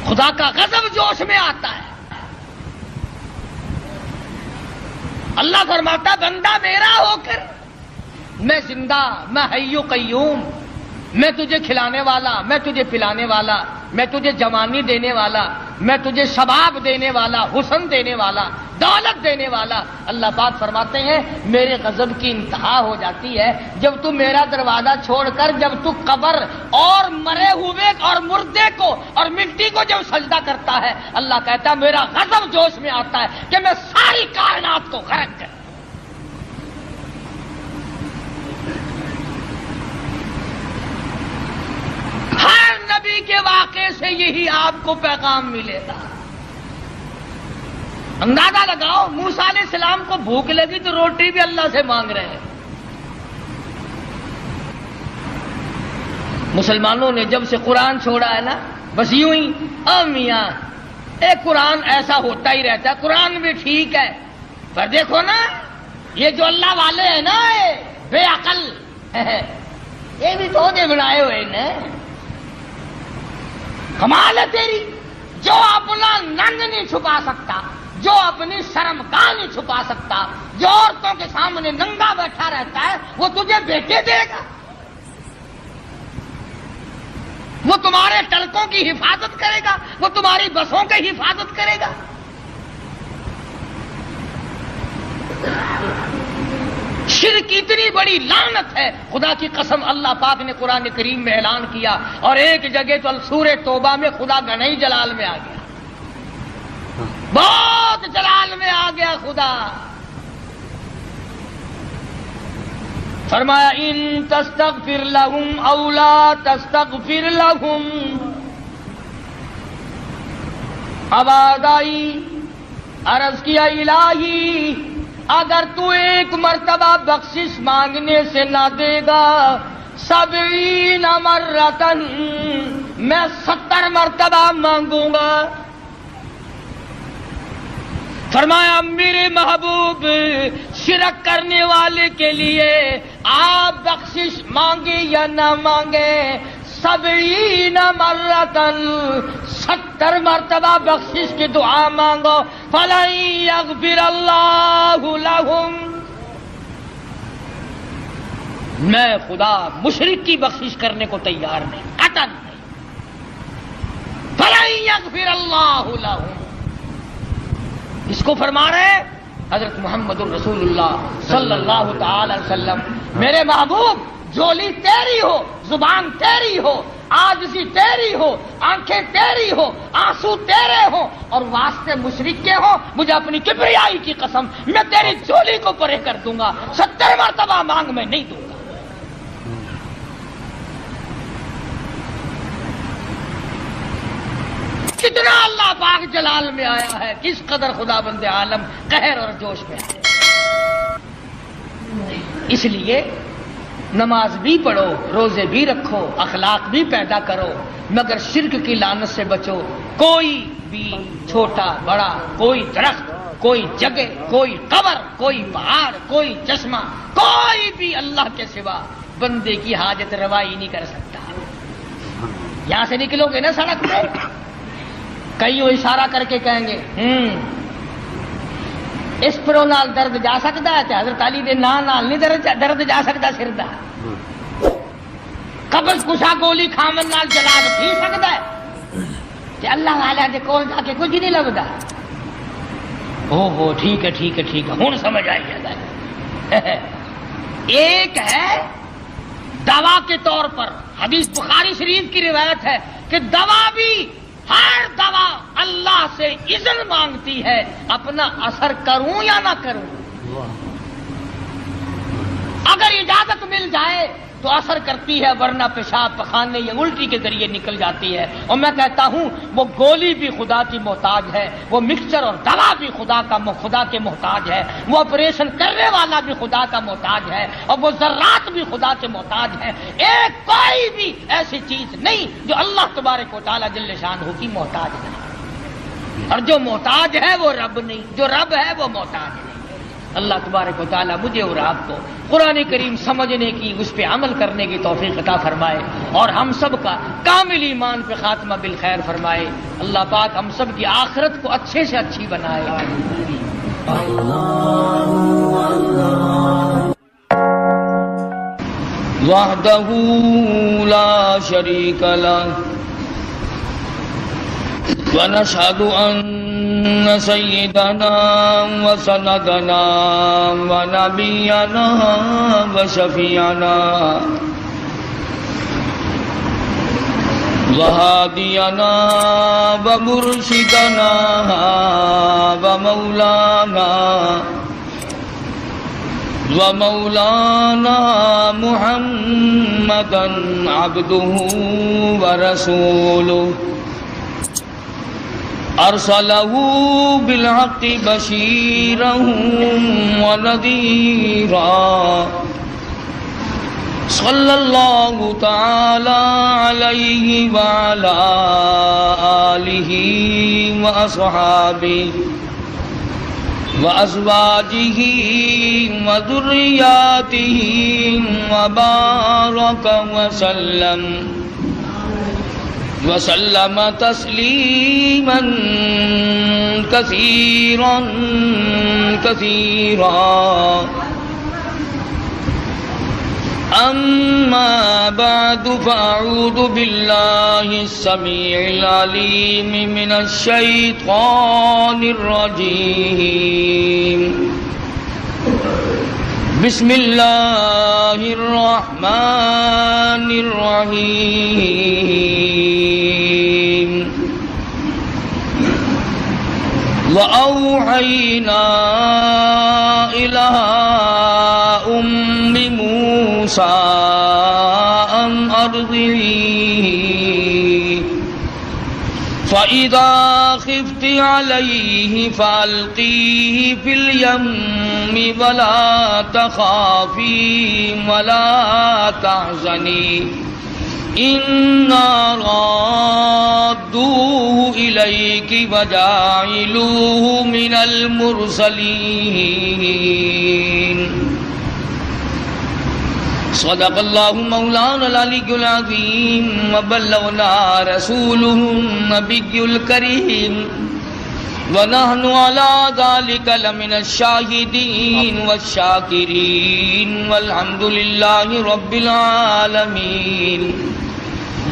خدا کا غضب جوش میں آتا ہے، اللہ فرماتا بندہ میرا ہو کر میں زندہ، میں حی و قیوم، میں تجھے کھلانے والا، میں تجھے پلانے والا، میں تجھے جوانی دینے والا، میں تجھے شباب دینے والا، حسن دینے والا، دولت دینے والا۔ اللہ پاک فرماتے ہیں میرے غضب کی انتہا ہو جاتی ہے جب تو میرا دروازہ چھوڑ کر، جب تو قبر اور مرے ہوئے اور مردے کو اور مٹی کو جب سجدہ کرتا ہے، اللہ کہتا ہے میرا غضب جوش میں آتا ہے کہ میں ساری کائنات کو غرق کر۔ ہر نبی کے واقعے سے یہی آپ کو پیغام ملے گا۔ اندازہ لگاؤ موسیٰ علیہ السلام کو بھوک لگی تو روٹی بھی اللہ سے مانگ رہے ہیں۔ مسلمانوں نے جب سے قرآن چھوڑا ہے نا، بس یوں ہی میاں ایک قرآن ایسا ہوتا ہی رہتا ہے، قرآن بھی ٹھیک ہے پر دیکھو نا یہ جو اللہ والے ہیں نا بے عقل یہ بھی تو دے بنائے ہوئے نا، کمال ہے تیری، جو اپنا ننگ نہیں چھپا سکتا، جو اپنی شرمگاہ نہیں چھپا سکتا، جو عورتوں کے سامنے ننگا بیٹھا رہتا ہے، وہ تجھے بیٹے دے گا؟ وہ تمہارے ٹرکوں کی حفاظت کرے گا؟ وہ تمہاری بسوں کی حفاظت کرے گا؟ شرک اتنی بڑی لعنت ہے، خدا کی قسم اللہ پاک نے قرآن کریم میں اعلان کیا، اور ایک جگہ تو سورہ توبہ میں خدا گنائی جلال میں آ گیا، بہت جلال میں آ گیا خدا۔ فرمایا ان تستغفر لهم او لا تستغفر لهم، اب آدائی عرض کیا الہی اگر تو ایک مرتبہ بخشش مانگنے سے نہ دے گا 70 مرتن، میں 70 مرتبہ مانگوں گا۔ فرمایا میرے محبوب شرک کرنے والے کے لیے آپ بخشش مانگے یا نہ مانگے 70 مرتن، 70 مرتبہ بخشش کی دعا مانگو، فَلَن يَغْفِرَ اللَّهُ لَهُمْ، میں خدا مشرک کی بخشش کرنے کو تیار نہیں، قطعاً نہیں۔ فَلَن يَغْفِرَ اللَّهُ لَهُمْ، اس کو فرما رہے حضرت محمد الرسول اللہ صلی اللہ تعالی علیہ وسلم، میرے محبوب جولی تیری ہو، زبان تیری ہو، عاجزی تیری ہو، آنکھیں تیری ہو، آنسو تیرے ہو، اور واسطے مشرک کے ہو، مجھے اپنی کبریائی کی قسم میں تیری جولی کو پرے کر دوں گا، 70 مرتبہ مانگ میں نہیں دوں گا۔ کتنا اللہ پاک جلال میں آیا ہے، کس قدر خدا بند عالم قہر اور جوش میں آیا۔ اس لیے نماز بھی پڑھو، روزے بھی رکھو، اخلاق بھی پیدا کرو، مگر شرک کی لعنت سے بچو۔ کوئی بھی چھوٹا بڑا، کوئی درخت، کوئی جگہ، کوئی قبر، کوئی پہاڑ، کوئی چشمہ، کوئی بھی اللہ کے سوا بندے کی حاجت روائی نہیں کر سکتا۔ یہاں سے نکلو گے نا سڑک پہ، کئی اشارہ کر کے کہیں گے اس پرو نال درد جا سکتا ہے، حضرت علی دے نال نہیں درد جا سکتا، سر دا قبض کشا گولی کھامن نال جلال پی سکتا ہے، کہ اللہ والا دے کول جا کے کچھ نہیں لگتا۔ ہو ٹھیک ہے ٹھیک ہے ٹھیک ہے، ہوں سمجھ آئی ہے۔ ایک ہے دوا کے طور پر، حدیث بخاری شریف کی روایت ہے کہ دوا بھی، ہر دوا اللہ سے اذن مانگتی ہے اپنا اثر کروں یا نہ کروں۔ اگر اجازت مل جائے تو اثر کرتی ہے، ورنہ پیشاب پخانے یا الٹی کے ذریعے نکل جاتی ہے۔ اور میں کہتا ہوں وہ گولی بھی خدا کی محتاج ہے، وہ مکسچر اور دوا بھی خدا کے محتاج ہے، وہ آپریشن کرنے والا بھی خدا کا محتاج ہے، اور وہ ذرات بھی خدا کے محتاج ہیں۔ ایک کوئی بھی ایسی چیز نہیں جو اللہ تبارک و تعالی جل شانہ کی محتاج نہیں، اور جو محتاج ہے وہ رب نہیں، جو رب ہے وہ محتاج نہیں۔ اللہ تبارک و تعالی مجھے اور آپ کو قرآن کریم سمجھنے کی، اس پہ عمل کرنے کی توفیق عطا فرمائے، اور ہم سب کا کامل ایمان پہ خاتمہ بالخیر فرمائے۔ اللہ پاک ہم سب کی آخرت کو اچھے سے اچھی بنائے۔ وحدہ لا شریک لہ ونشهد أن سيدنا وسندنا ونبينا وشفيعنا وهادينا ومرشدنا ومولانا محمدا عبده ورسوله أرسله بالحق بشيرا ونذيرا صلى الله تعالى عليه وعلى آله وأصحابه وأزواجه وذرياته وبارك وسلم وسلم تسلیما کثیرا کثیرا اما بعد فاعوذ باللہ السمیع العلیم من الشیطان الرجیم بسم اللہ الرحمن الرحیم وأوحينا إلى أم موسى أن أرضعيه فإذا خفت عليه فألقيه في اليم ولا تخافي ولا تحزني إنا رادوه إليك وجاعلوه من المرسلين صدق الله مولانا العلي العظيم وبلغنا رسوله النبي الكريم ونحن على ذلك لمن الشاهدين والشاكرين والحمد لله رب العالمين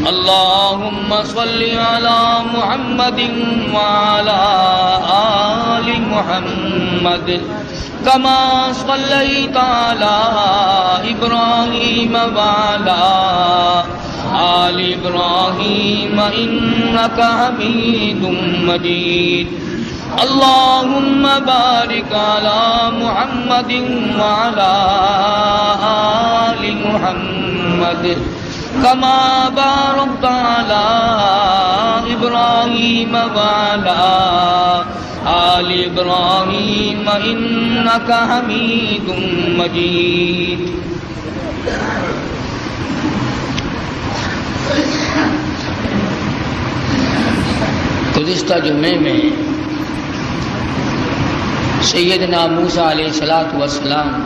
اللهم صل على محمد وعلى آل محمد كما صليت على إبراهيم وعلى آل إبراهيم إنك حميد مجيد اللهم بارك على محمد وعلى آل محمد كما باركت على إبراهيم وعلى آل إبراهيم إنك حميد مجيد گزشتہ جمعے میں سیدنا موسیٰ علیہ السلام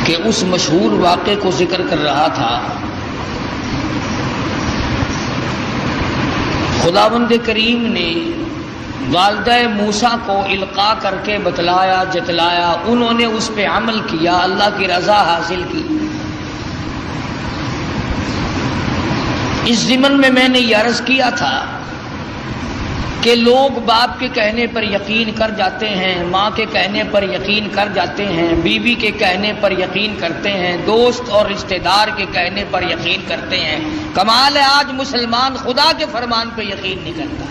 کہ اس مشہور واقعے کو ذکر کر رہا تھا. خداوند کریم نے والدہ موسیٰ کو القاء کر کے بتلایا جتلایا، انہوں نے اس پہ عمل کیا، اللہ کی رضا حاصل کی. اس ضمن میں نے یہ عرض کیا تھا کہ لوگ باپ کے کہنے پر یقین کر جاتے ہیں، ماں کے کہنے پر یقین کر جاتے ہیں، بیوی کے کہنے پر یقین کرتے ہیں، دوست اور رشتہ دار کے کہنے پر یقین کرتے ہیں. کمال ہے آج مسلمان خدا کے فرمان پہ یقین نہیں کرتا.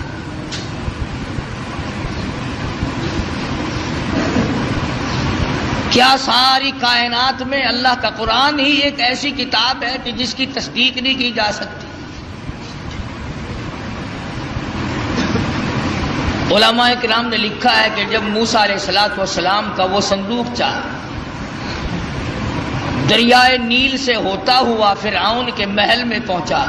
کیا ساری کائنات میں اللہ کا قرآن ہی ایک ایسی کتاب ہے کہ جس کی تصدیق نہیں کی جا سکتی؟ علماء کرام نے لکھا ہے کہ جب موسیٰ علیہ السلام کا وہ صندوق چاہا، دریائے نیل سے ہوتا ہوا فرعون کے محل میں پہنچا.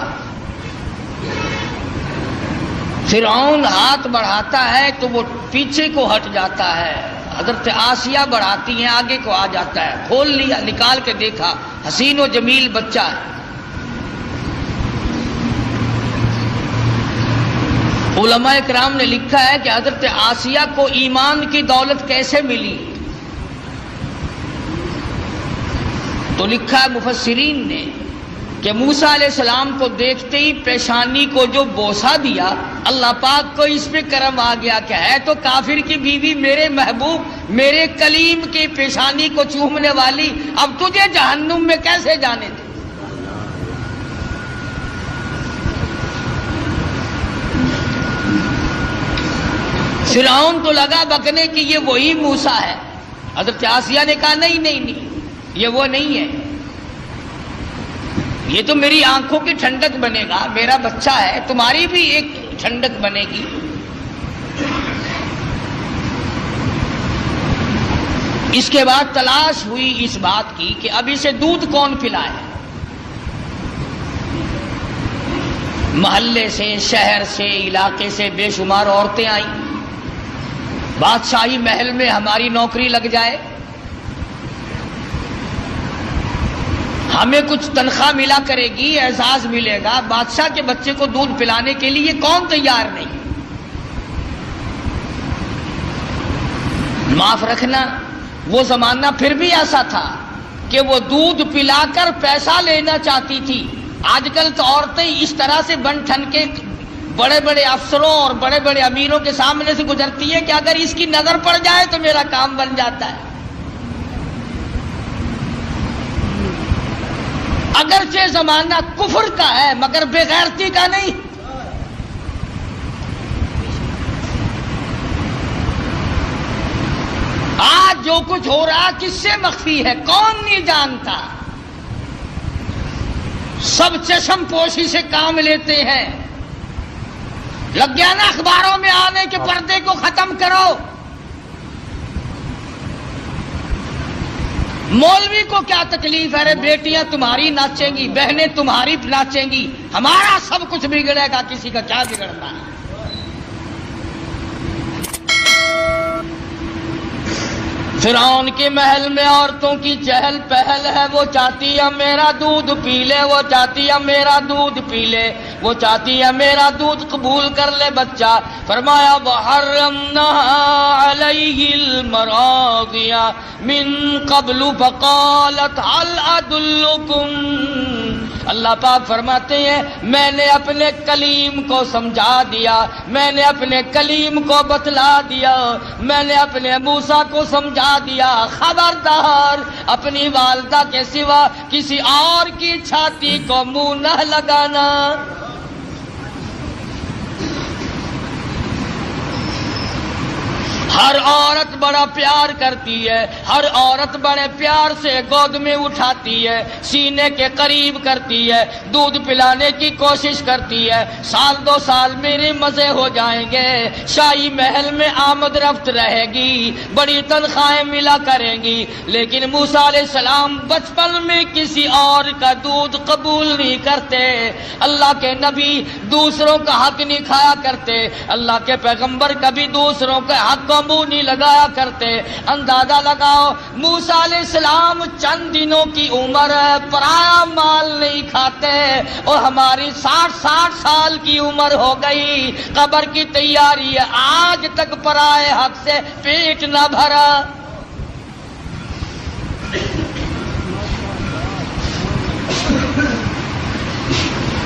فرعون ہاتھ بڑھاتا ہے تو وہ پیچھے کو ہٹ جاتا ہے، حضرت آسیہ بڑھاتی ہیں آگے کو آ جاتا ہے. کھول لیا، نکال کے دیکھا حسین و جمیل بچہ ہے. علماء کرام نے لکھا ہے کہ حضرت آسیہ کو ایمان کی دولت کیسے ملی، تو لکھا ہے مفسرین نے کہ موسیٰ علیہ السلام کو دیکھتے ہی پیشانی کو جو بوسہ دیا، اللہ پاک کو اس پہ کرم آ گیا کہ ہے تو کافر کی بیوی میرے محبوب میرے کلیم کی پیشانی کو چومنے والی، اب تجھے جہنم میں کیسے جانے دے. فرعون تو لگا بکنے کہ یہ وہی موسیٰ ہے. حضرت آسیہ نے کہا نہیں یہ وہ نہیں ہے، یہ تو میری آنکھوں کی ٹھنڈک بنے گا، میرا بچہ ہے، تمہاری بھی ایک ٹھنڈک بنے گی. اس کے بعد تلاش ہوئی اس بات کی کہ اب اسے دودھ کون پلائے. محلے سے، شہر سے، علاقے سے بے شمار عورتیں آئیں. بادشاہی محل میں ہماری نوکری لگ جائے، ہمیں کچھ تنخواہ ملا کرے گی، اعزاز ملے گا، بادشاہ کے بچے کو دودھ پلانے کے لیے کون تیار نہیں؟ معاف رکھنا، وہ زمانہ پھر بھی ایسا تھا کہ وہ دودھ پلا کر پیسہ لینا چاہتی تھی۔ آج کل تو عورتیں اس طرح سے بن ٹھن کے بڑے بڑے افسروں اور بڑے بڑے امیروں کے سامنے سے گزرتی ہے کہ اگر اس کی نظر پڑ جائے تو میرا کام بن جاتا ہے۔ اگرچہ زمانہ کفر کا ہے مگر بے غیرتی کا نہیں۔ آج جو کچھ ہو رہا کس سے مخفی ہے؟ کون نہیں جانتا؟ سب چشم پوشی سے کام لیتے ہیں۔ لگ گیا نا اخباروں میں آنے کے پردے کو ختم کرو۔ مولوی کو کیا تکلیف ہے؟ رے بیٹیاں تمہاری ناچیں گی، بہنیں تمہاری ناچیں گی، ہمارا سب کچھ بگڑے گا، کسی کا کیا بگڑتا ہے؟ فرعون کے محل میں عورتوں کی چہل پہل ہے، وہ چاہتی ہے میرا دودھ پی لے، وہ چاہتی ہے میرا دودھ پی لے، وہ چاہتی ہے میرا دودھ قبول کر لے بچہ۔ فرمایا وَحَرَّمْنَا عَلَيْهِ الْمَرَاضِعَ مِن قَبْلُ فَقَالَتْ هَلْ أَدُلُّكُمْ۔ اللہ پاک فرماتے ہیں میں نے اپنے کلیم کو سمجھا دیا، میں نے اپنے کلیم کو بتلا دیا، میں نے اپنے موسیٰ کو سمجھا دیا، خبردار اپنی والدہ کے سوا کسی اور کی چھاتی کو منہ نہ لگانا۔ ہر عورت بڑا پیار کرتی ہے، ہر عورت بڑے پیار سے گود میں اٹھاتی ہے، سینے کے قریب کرتی ہے، دودھ پلانے کی کوشش کرتی ہے۔ سال دو سال میرے مزے ہو جائیں گے، شاہی محل میں آمد رفت رہے گی، بڑی تنخواہیں ملا کریں گی، لیکن موسیٰ علیہ السلام بچپن میں کسی اور کا دودھ قبول نہیں کرتے۔ اللہ کے نبی دوسروں کا حق نہیں کھایا کرتے، اللہ کے پیغمبر کبھی دوسروں کے حق کو منہ نہیں لگایا کرتے۔ اندازہ لگاؤ موسیٰ علیہ السلام چند دنوں کی عمر ہے، پرایا مال نہیں کھاتے، اور ہماری 60 سال کی عمر ہو گئی، قبر کی تیاری ہے، آج تک پرائے حق سے پیٹ نہ بھرا۔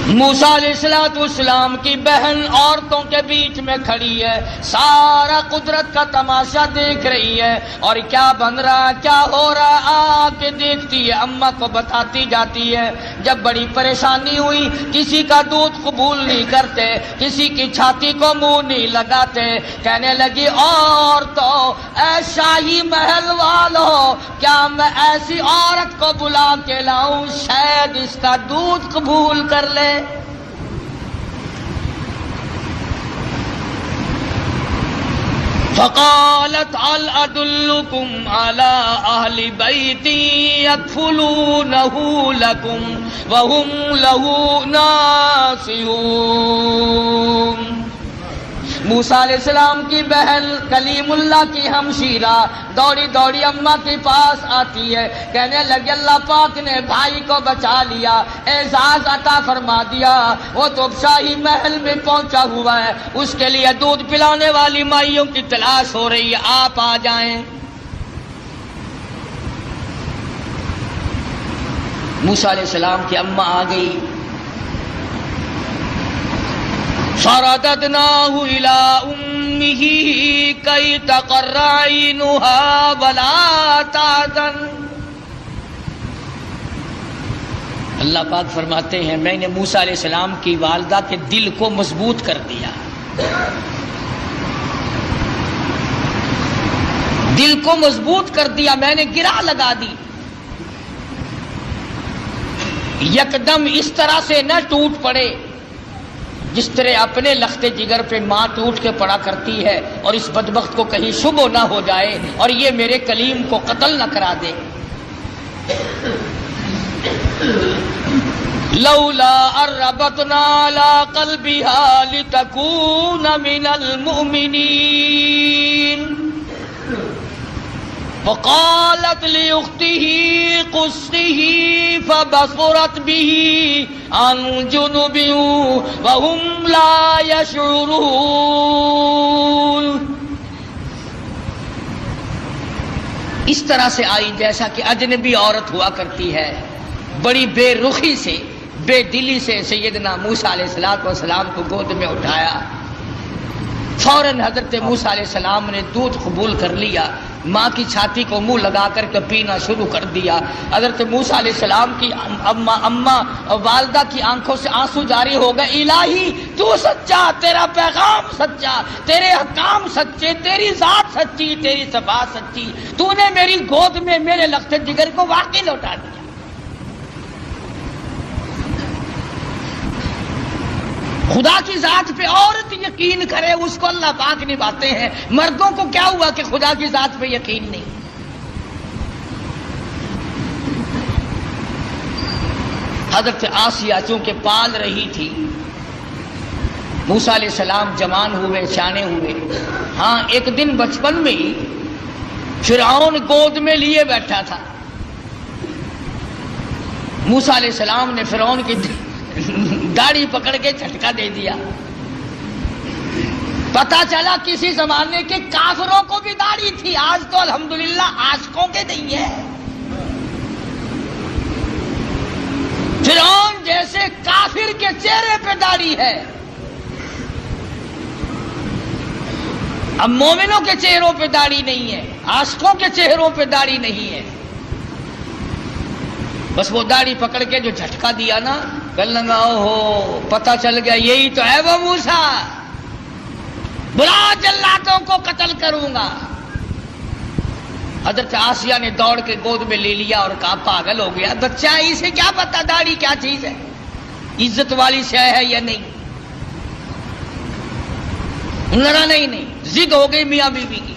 موسیٰ علیہ السلام کی بہن عورتوں کے بیچ میں کھڑی ہے، سارا قدرت کا تماشا دیکھ رہی ہے، اور کیا بن رہا کیا ہو رہا آ کے دیکھتی ہے، اماں کو بتاتی جاتی ہے۔ جب بڑی پریشانی ہوئی، کسی کا دودھ قبول نہیں کرتے، کسی کی چھاتی کو منہ نہیں لگاتے، کہنے لگی عورتوں، اے شاہی محل والوں، کیا میں ایسی عورت کو بلا کے لاؤں شاید اس کا دودھ قبول کر لے؟ فقالت هل أدلكم على أهل بيت يكفلونه لكم وهم له ناصحون۔ موسیٰ علیہ السلام کی بہن کلیم اللہ کی ہمشیرہ دوڑی دوڑی اماں کے پاس آتی ہے، کہنے لگی اللہ پاک نے بھائی کو بچا لیا، اعزاز عطا فرما دیا، وہ تو شاہی محل میں پہنچا ہوا ہے، اس کے لیے دودھ پلانے والی مائیوں کی تلاش ہو رہی ہے، آپ آ جائیں۔ موسیٰ علیہ السلام کی اماں آ گئی۔ فرددناه إلى أمه كي تقر عينها ولا تحزن۔ اللہ پاک فرماتے ہیں میں نے موسیٰ علیہ السلام کی والدہ کے دل کو مضبوط کر دیا، دل کو مضبوط کر دیا، میں نے گرا لگا دی، یکدم اس طرح سے نہ ٹوٹ پڑے جس طرح اپنے لخت جگر پہ ماں ٹوٹ کے پڑا کرتی ہے، اور اس بدبخت کو کہیں شبہ نہ ہو جائے اور یہ میرے کلیم کو قتل نہ کرا دے۔ لولا اربتنا على قلبها لتكون من المؤمنين۔ وقالت لأخته قصه فبصرت به عن جنب وهم لا يشعرون. اس طرح سے آئی جیسا کہ اجنبی عورت ہوا کرتی ہے. بڑی بے رخی سے، بے دلی سے سیدنا موسیٰ علیہ السلام کو گود میں اٹھایا. فوراً حضرت موسیٰ علیہ السلام نے دودھ قبول کر لیا. ماں کی چھاتی کو منہ لگا کر کے پینا شروع کر دیا. حضرت موسیٰ علیہ السلام کی اماں والدہ کی آنکھوں سے آنسو جاری ہو گئے. الہی تو سچا، تیرا پیغام سچا، تیرے حکام سچے، تیری ذات سچی، تیری صفات سچی. تو نے میری گود میں میرے لخت جگر کو واقعی لوٹا دیا. خدا کی ذات پہ عورت یقین کرے اس کو اللہ پاک نبھاتے ہیں. مردوں کو کیا ہوا کہ خدا کی ذات پہ یقین نہیں؟ حضرت آسیہ چونکہ پال رہی تھی، موسیٰ علیہ السلام جوان ہوئے، سیانے ہوئے. ہاں ایک دن بچپن میں ہی فرعون گود میں لیے بیٹھا تھا. موسیٰ علیہ السلام نے فرعون کی داڑھی پکڑ کے جھٹکا دے دیا. پتا چلا کسی زمانے کے کافروں کو بھی داڑھی تھی، آج تو الحمدللہ عاشقوں کے نہیں ہے. فرعون جیسے کافر کے چہرے پہ داڑھی ہے. اب مومنوں کے چہروں پہ داڑھی نہیں ہے، عاشقوں کے چہروں پہ داڑھی نہیں ہے. بس وہ داڑھی پکڑ کے جو جھٹکا دیا نا، کل لگا ہو پتہ چل گیا یہی تو ہے وہ موسیٰ، بلا جلاتوں کو قتل کروں گا. حضرت آسیہ نے دوڑ کے گود میں لے لیا اور کہا پاگل ہو گیا بچہ، اسے کیا پتا داڑھی کیا چیز ہے، عزت والی شے ہے یا نہیں. لڑا نہیں، ضد ہو گئی میاں بیوی کی.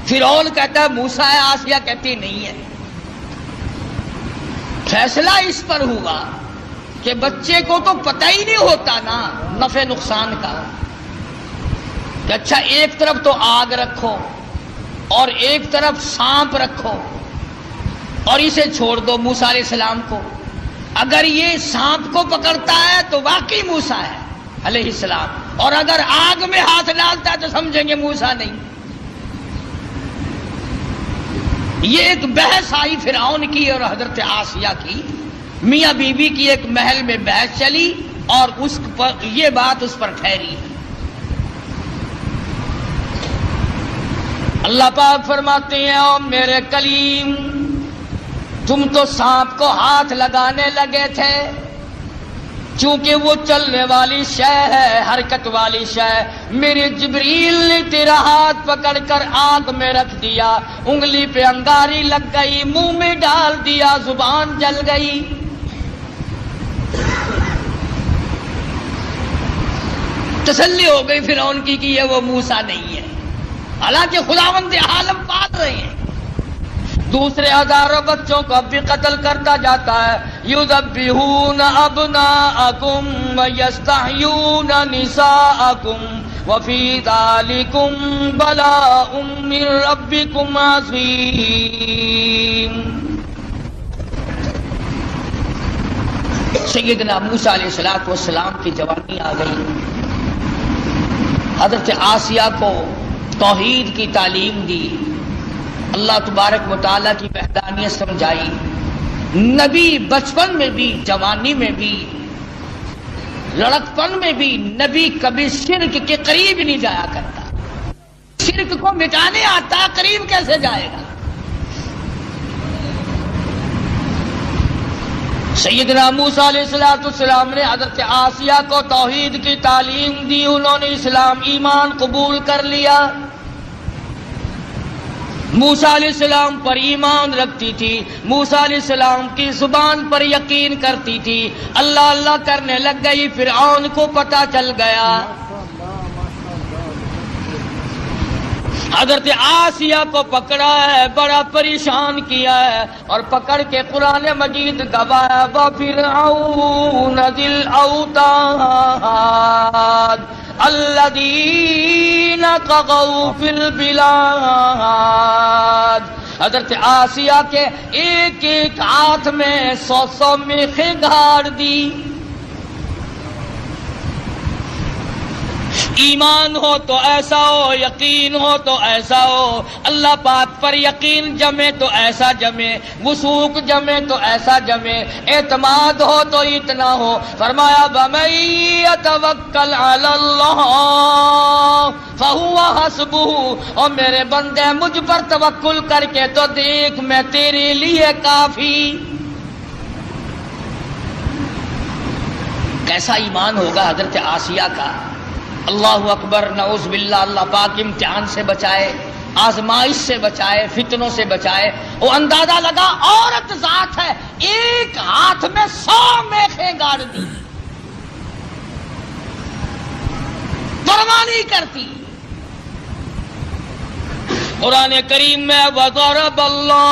فرعون کہتا ہے موسیٰ ہے، آسیہ کہتی نہیں ہے. فیصلہ اس پر ہوا کہ بچے کو تو پتہ ہی نہیں ہوتا نا نفع نقصان کا، کہ اچھا ایک طرف تو آگ رکھو اور ایک طرف سانپ رکھو اور اسے چھوڑ دو موسیٰ علیہ السلام کو. اگر یہ سانپ کو پکڑتا ہے تو واقعی موسیٰ ہے علیہ السلام، اور اگر آگ میں ہاتھ ڈالتا ہے تو سمجھیں گے موسیٰ نہیں. یہ ایک بحث آئی فرعون کی اور حضرت آسیہ کی، میاں بیوی کی ایک محل میں بحث چلی اور اس پر یہ بات اس پر ٹھہری. اللہ پاک فرماتے ہیں او میرے کلیم، تم تو سانپ کو ہاتھ لگانے لگے تھے، چونکہ وہ چلنے والی شے ہے، حرکت والی شے. میرے جبریل نے تیرا ہاتھ پکڑ کر آگ میں رکھ دیا، انگلی پہ انگاری لگ گئی، منہ میں ڈال دیا، زبان جل گئی. تسلی ہو گئی فرعون کی کہ یہ وہ موسیٰ نہیں ہے، حالانکہ خداوند عالم پال رہے ہیں. دوسرے ہزاروں بچوں کو اب بھی قتل کرتا جاتا ہے. یذبحون ابناءکم ویستحیون نساءکم وفی ذالکم بلاء من ربکم عظیم. سیدنا موسیٰ علیہ السلام کی جوانی آ گئی. حضرت آسیہ کو توحید کی تعلیم دی، اللہ تبارک و تعالیٰ کی وحدانیت سمجھائی. نبی بچپن میں بھی، جوانی میں بھی، لڑکپن میں بھی نبی کبھی شرک کے قریب نہیں جایا کرتا. شرک کو مٹانے آتا، قریب کیسے جائے گا؟ سیدنا موسیٰ علیہ السلام نے حضرت آسیہ کو توحید کی تعلیم دی، انہوں نے اسلام ایمان قبول کر لیا. موسیٰ علیہ السلام پر ایمان رکھتی تھی، موسیٰ علیہ السلام کی زبان پر یقین کرتی تھی. اللہ اللہ کرنے لگ گئی، فرعون کو پتہ چل گیا. حضرت آسیہ کو پکڑا ہے، بڑا پریشان کیا ہے اور پکڑ کے قرآن مجید گوایا وَفِرْعَوْنَ ذِي الْأَوْتَادِ الَّذِينَ طَغَوْا فِي الْبِلَادِ حضرت آسیہ کے ایک ایک ہاتھ میں 100 میخیں گاڑ دی. ایمان ہو تو ایسا ہو، یقین ہو تو ایسا ہو، اللہ پاک پر یقین جمے تو ایسا جمے، وثوق جمے تو ایسا جمے، اعتماد ہو تو اتنا ہو. فرمایا وَمَن يَتَوَکَّلْ عَلَى اللَّهِ فَهُوَ حَسْبُهُ، اور میرے بندے مجھ پر توکل کر کے تو دیکھ میں تیرے لیے کافی. کیسا ایمان ہوگا حضرت آسیہ کا. اللہ اکبر، نعوذ باللہ. اللہ پاک امتحان سے بچائے، آزمائش سے بچائے، فتنوں سے بچائے. وہ اندازہ لگا عورت ذات ہے، ایک ہاتھ میں 100 میخیں گاڑ دی، پرواہ نہیں کرتی. قرآن کریم میں وَضَرَبَ اللَّهُ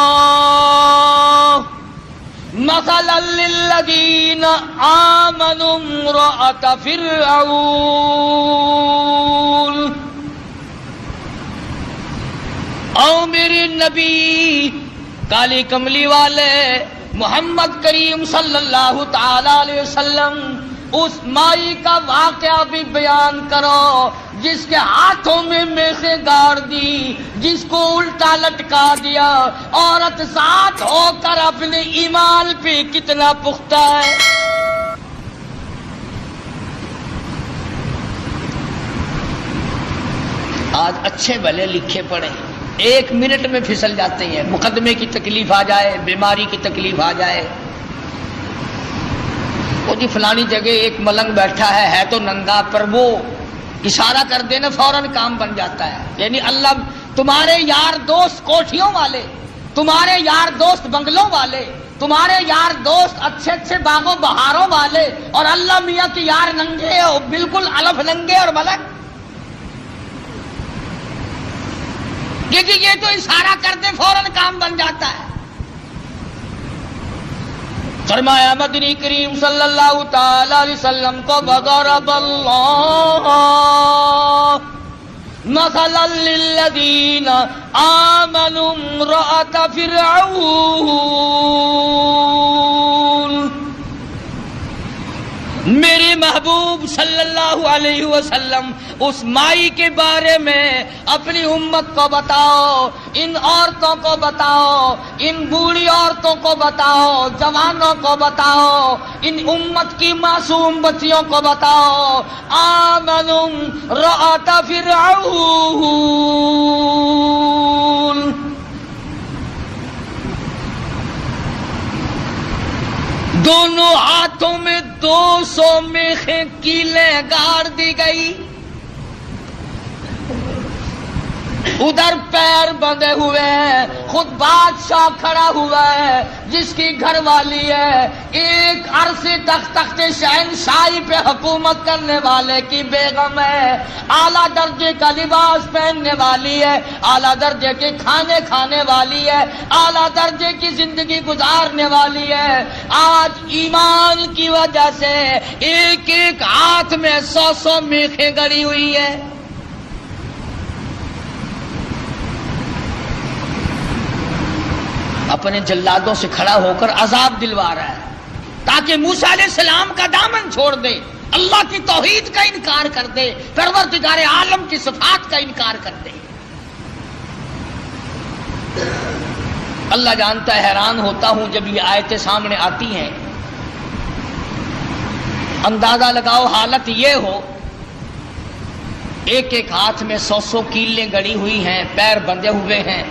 مَثَلًا لِلَّذِينَ آمَنُوا امْرَأَتَ فِرْعَوْنَ. او میرے نبی کالی کملی والے محمد کریم صلی اللہ تعالی علیہ وسلم اس مائی کا واقعہ بھی بیان کرو جس کے ہاتھوں میں میخیں گاڑ دی، جس کو الٹا لٹکا دیا. عورت ذات ہو کر اپنے ایمان پہ کتنا پختہ ہے. آج اچھے بھلے لکھے پڑھے 1 منٹ میں پھسل جاتے ہیں. مقدمے کی تکلیف آ جائے، بیماری کی تکلیف آ جائے، وہ جی فلانی جگہ ایک ملنگ بیٹھا ہے تو ننگا، پر وہ اشارہ کر دینا فوراً کام بن جاتا ہے. یعنی اللہ تمہارے یار دوست کوٹھیوں والے، تمہارے یار دوست بنگلوں والے، تمہارے یار دوست اچھے اچھے باغوں بہاروں والے، اور اللہ میاں کے یار ننگے ہو، بالکل الف ننگے اور ملنگ. یہ تو اشارہ کر دے فوراً کام بن جاتا ہے. فرمایا مدنی کریم صلی اللہ تعالی علیہ وسلم کو وَضَرَبَ اللَّهُ مَثَلًا لِلَّذِينَ آمَنُوا امْرَأَتَ فِرْعَوْنَ. میرے محبوب صلی اللہ علیہ وسلم اس مائی کے بارے میں اپنی امت کو بتاؤ، ان عورتوں کو بتاؤ، ان بوڑھی عورتوں کو بتاؤ، جوانوں کو بتاؤ، ان امت کی معصوم بچیوں کو بتاؤ. آمنوا امرأۃ فرعون، دونوں ہاتھوں میں 200 میخیں کیلیں گاڑ دی گئی. ادھر پیر بندھے ہوئے ہیں، خود بادشاہ کھڑا ہوا ہے جس کی گھر والی ہے ایک عرصے تک تخت شہنشاہی پہ حکومت کرنے والے کی بیگم ہے، اعلیٰ درجے کا لباس پہننے والی ہے، اعلیٰ درجے کے کھانے کھانے والی ہے، اعلیٰ درجے کی زندگی گزارنے والی ہے. آج ایمان کی وجہ سے ایک ایک ہاتھ میں 100 میخیں گڑی ہوئی ہے. اپنے جلادوں سے کھڑا ہو کر عذاب دلوا رہا ہے تاکہ موسیٰ علیہ السلام کا دامن چھوڑ دے، اللہ کی توحید کا انکار کر دے، پروردگار عالم کی صفات کا انکار کر دے. اللہ جانتا ہے، حیران ہوتا ہوں جب یہ آیتیں سامنے آتی ہیں. اندازہ لگاؤ حالت یہ ہو، ایک ایک ہاتھ میں 100 کیلیں گڑی ہوئی ہیں، پیر بندھے ہوئے ہیں،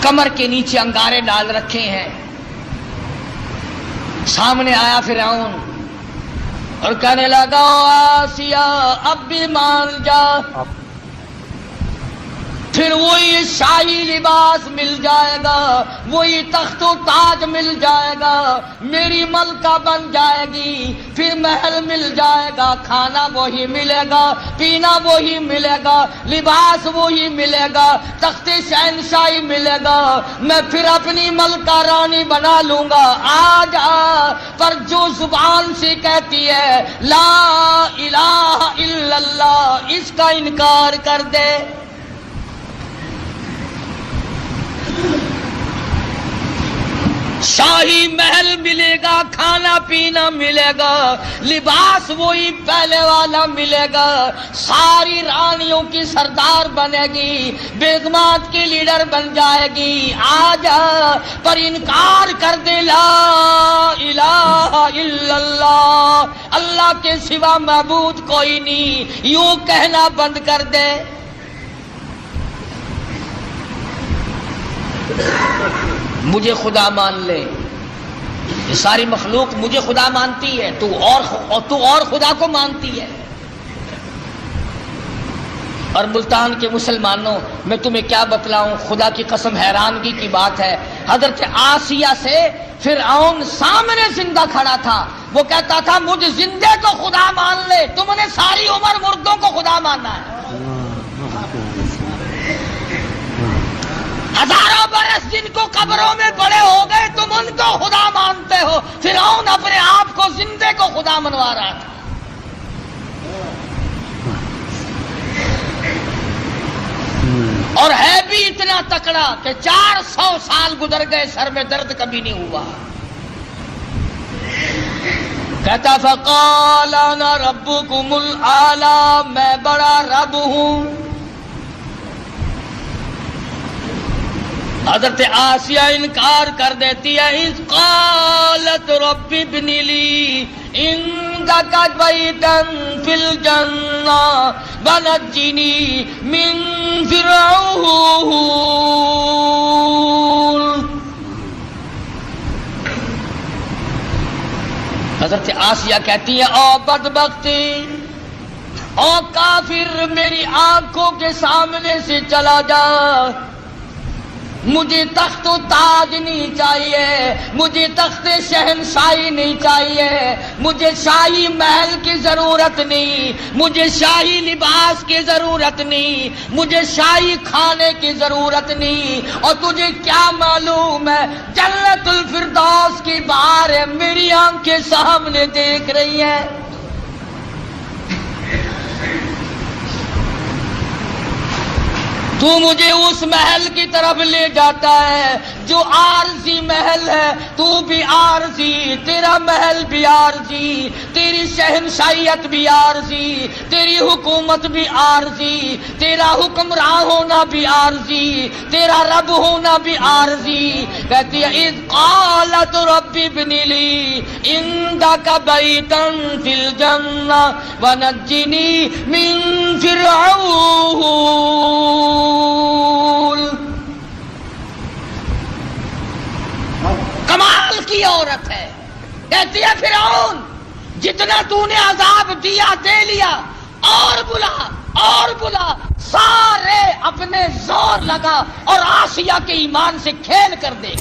کمر کے نیچے انگارے ڈال رکھے ہیں. سامنے آیا فرعون اور کہنے لگا آسیہ اب بھی مان جا، پھر وہی شاہی لباس مل جائے گا، وہی تخت و تاج مل جائے گا، میری ملکہ بن جائے گی، پھر محل مل جائے گا، کھانا وہی ملے گا، پینا وہی ملے گا، لباس وہی ملے گا، تخت شہنشاہی ملے گا، میں پھر اپنی ملکہ رانی بنا لوں گا. آ جا، پر جو زبان سے کہتی ہے لا الہ الا اللہ، اس کا انکار کر دے. شاہی محل ملے گا، کھانا پینا ملے گا، لباس وہی پہلے والا ملے گا، ساری رانیوں کی سردار بنے گی، بیگمات کی لیڈر بن جائے گی، آ جا پر انکار کر دے لا الہ الا اللہ، اللہ کے سوا معبود کوئی نہیں، یوں کہنا بند کر دے۔ مجھے خدا مان لے، یہ ساری مخلوق مجھے خدا مانتی ہے، تو اور خدا کو مانتی ہے۔ اور ملتان کے مسلمانوں، میں تمہیں کیا بتلاؤں، خدا کی قسم حیرانگی کی بات ہے، حضرت آسیہ سے فرعون سامنے زندہ کھڑا تھا، وہ کہتا تھا مجھ زندے کو خدا مان لے، تم نے ساری عمر مردوں کو خدا ماننا ہے، ہزاروں برس جن کو قبروں میں پڑے ہو گئے تم ان کو خدا مانتے ہو۔ فرعون اپنے آپ کو زندے کو خدا منوا رہا تھا۔ اور ہے بھی اتنا تکڑا کہ 400 سال گزر گئے، سر میں درد کبھی نہیں ہوا۔ کہتا فقال انا ربکم الاعلی، میں بڑا رب ہوں۔ حضرت آسیہ انکار کر دیتی ہے، اذ قالت رب ابن لی عندک بیتا فی الجنہ ونجنی من فرعون۔ حضرت آسیہ کہتی ہے او بدبختی، او کافر، میری آنکھوں کے سامنے سے چلا جا، مجھے تخت و تاج نہیں چاہیے، مجھے تخت شہنشاہی نہیں چاہیے، مجھے شاہی محل کی ضرورت نہیں، مجھے شاہی لباس کی ضرورت نہیں، مجھے شاہی کھانے کی ضرورت نہیں، اور تجھے کیا معلوم ہے جنت الفردوس کی بہاریں میری آنکھیں سامنے دیکھ رہی ہیں۔ تو مجھے اس محل کی طرف لے جاتا ہے جو عارضی محل ہے، تو بھی عارضی، تیرا محل بھی عارضی، تیری شہنشاہیت بھی عارضی، تیری حکومت بھی عارضی، تیرا حکمراں ہونا بھی عارضی، تیرا رب ہونا بھی عارضی۔ کہتی ہے اذ قالت رب ابن لی عندک بیتا فی الجنہ ونجنی من فرعون۔ کمال کی عورت ہے، کہتی ہے فرعون جتنا تو نے عذاب دیا دے لیا، اور بلا، سارے اپنے زور لگا اور آسیہ کے ایمان سے کھیل کر دے۔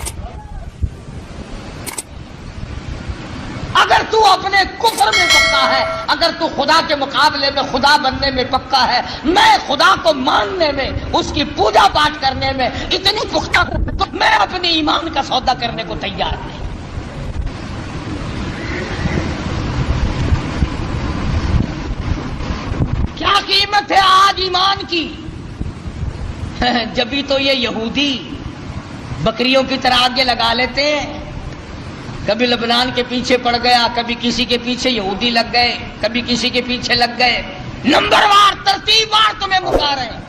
اگر تو اپنے کفر میں پکا ہے، اگر تو خدا کے مقابلے میں خدا بننے میں پکا ہے، میں خدا کو ماننے میں، اس کی پوجا پاٹ کرنے میں اتنی پختہ ہوں تو میں اپنے ایمان کا سودا کرنے کو تیار نہیں۔ کیا قیمت ہے آج ایمان کی؟ جبھی تو یہ یہودی بکریوں کی طرح آگے لگا لیتے ہیں، کبھی لبنان کے پیچھے پڑ گیا، کبھی کسی کے پیچھے یہودی لگ گئے، کبھی کسی کے پیچھے لگ گئے، نمبر وار ترتیب وار تمہیں بتا رہے ہیں۔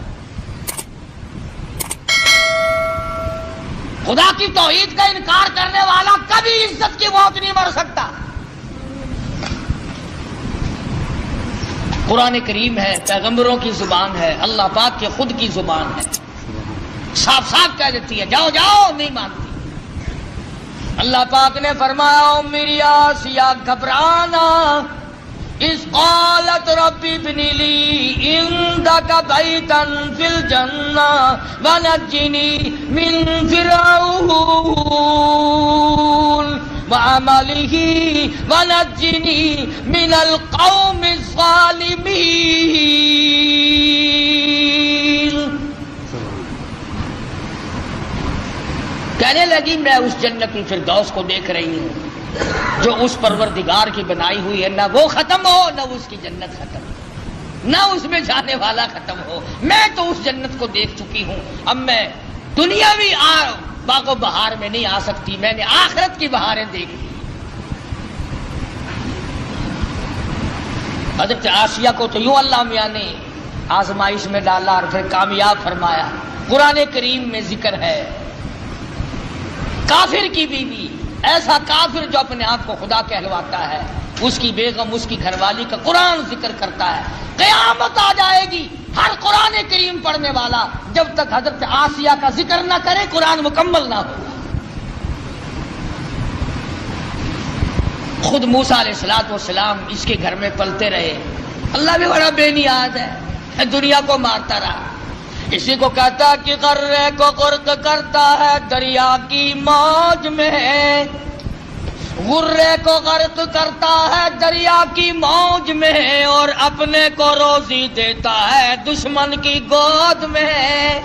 خدا کی توحید کا انکار کرنے والا کبھی عزت کی موت نہیں مر سکتا۔ قرآن کریم ہے، پیغمبروں کی زبان ہے، اللہ پاک کے خود کی زبان ہے، صاف صاف کہہ دیتی ہے جاؤ جاؤ، نہیں مانتی۔ اللہ پاک نے فرمایا میری آسیہ گھبرانا، اذ قالت رب ابن لی عندک بیتا فی الجنہ ونجنی من فرعون وعملہ ونجنی من القوم الظالمین۔ کہنے لگی میں اس جنت الفردوس کو دیکھ رہی ہوں جو اس پروردگار کی بنائی ہوئی ہے، نہ وہ ختم ہو نہ اس کی جنت ختم ہو، نہ اس میں جانے والا ختم ہو۔ میں تو اس جنت کو دیکھ چکی ہوں، اب میں دنیاوی باغ و بہار میں نہیں آ سکتی، میں نے آخرت کی بہاریں دیکھ لی۔ حضرت آسیہ کو تو یوں اللہ میاں نے آزمائش میں ڈالا اور پھر کامیاب فرمایا۔ قرآن کریم میں ذکر ہے کافر کی بیوی، ایسا کافر جو اپنے آپ کو خدا کہلواتا ہے، اس کی بیگم، اس کی گھر والی کا قرآن ذکر کرتا ہے۔ قیامت آ جائے گی، ہر قرآن کریم پڑھنے والا جب تک حضرت آسیہ کا ذکر نہ کرے قرآن مکمل نہ ہوگا۔ خود موسیٰ علیہ السلام اس کے گھر میں پلتے رہے، اللہ بھی بڑا بے نیاز ہے، دنیا کو مارتا رہا۔ اسی کو کہتا کہ غرے کو غرق کرتا ہے دریا کی موج میں، غرے کو غرق کرتا ہے دریا کی موج میں، اور اپنے کو روزی دیتا ہے دشمن کی گود میں۔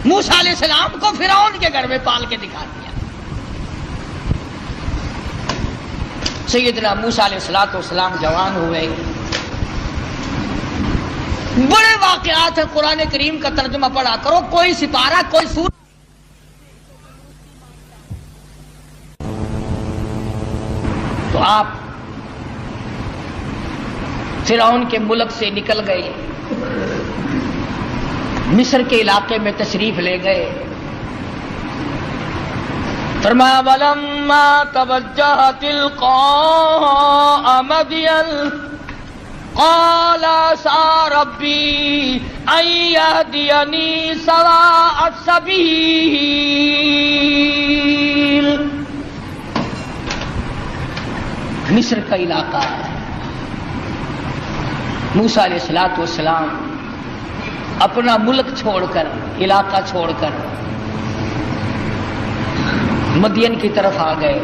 موسیٰ علیہ السلام کو فرعون کے گھر میں پال کے دکھا دیا۔ سیدنا موسیٰ علیہ السلام جوان ہوئے، بڑے واقعات ہیں، قرآن کریم کا ترجمہ پڑھا کرو، کوئی سپارہ، کوئی سورہ۔ تو آپ فرعون کے ملک سے نکل گئے، مصر کے علاقے میں تشریف لے گئے۔ فرمایا وَلَمَّا تَوَجَّهَ تِلْقَاءَ مَدْيَنَ قال عسى ربي أن يهديني سواء السبيل۔ مصر کا علاقہ ہے۔ موسیٰ علیہ السلام اپنا ملک چھوڑ کر، علاقہ چھوڑ کر مدین کی طرف آ گئے،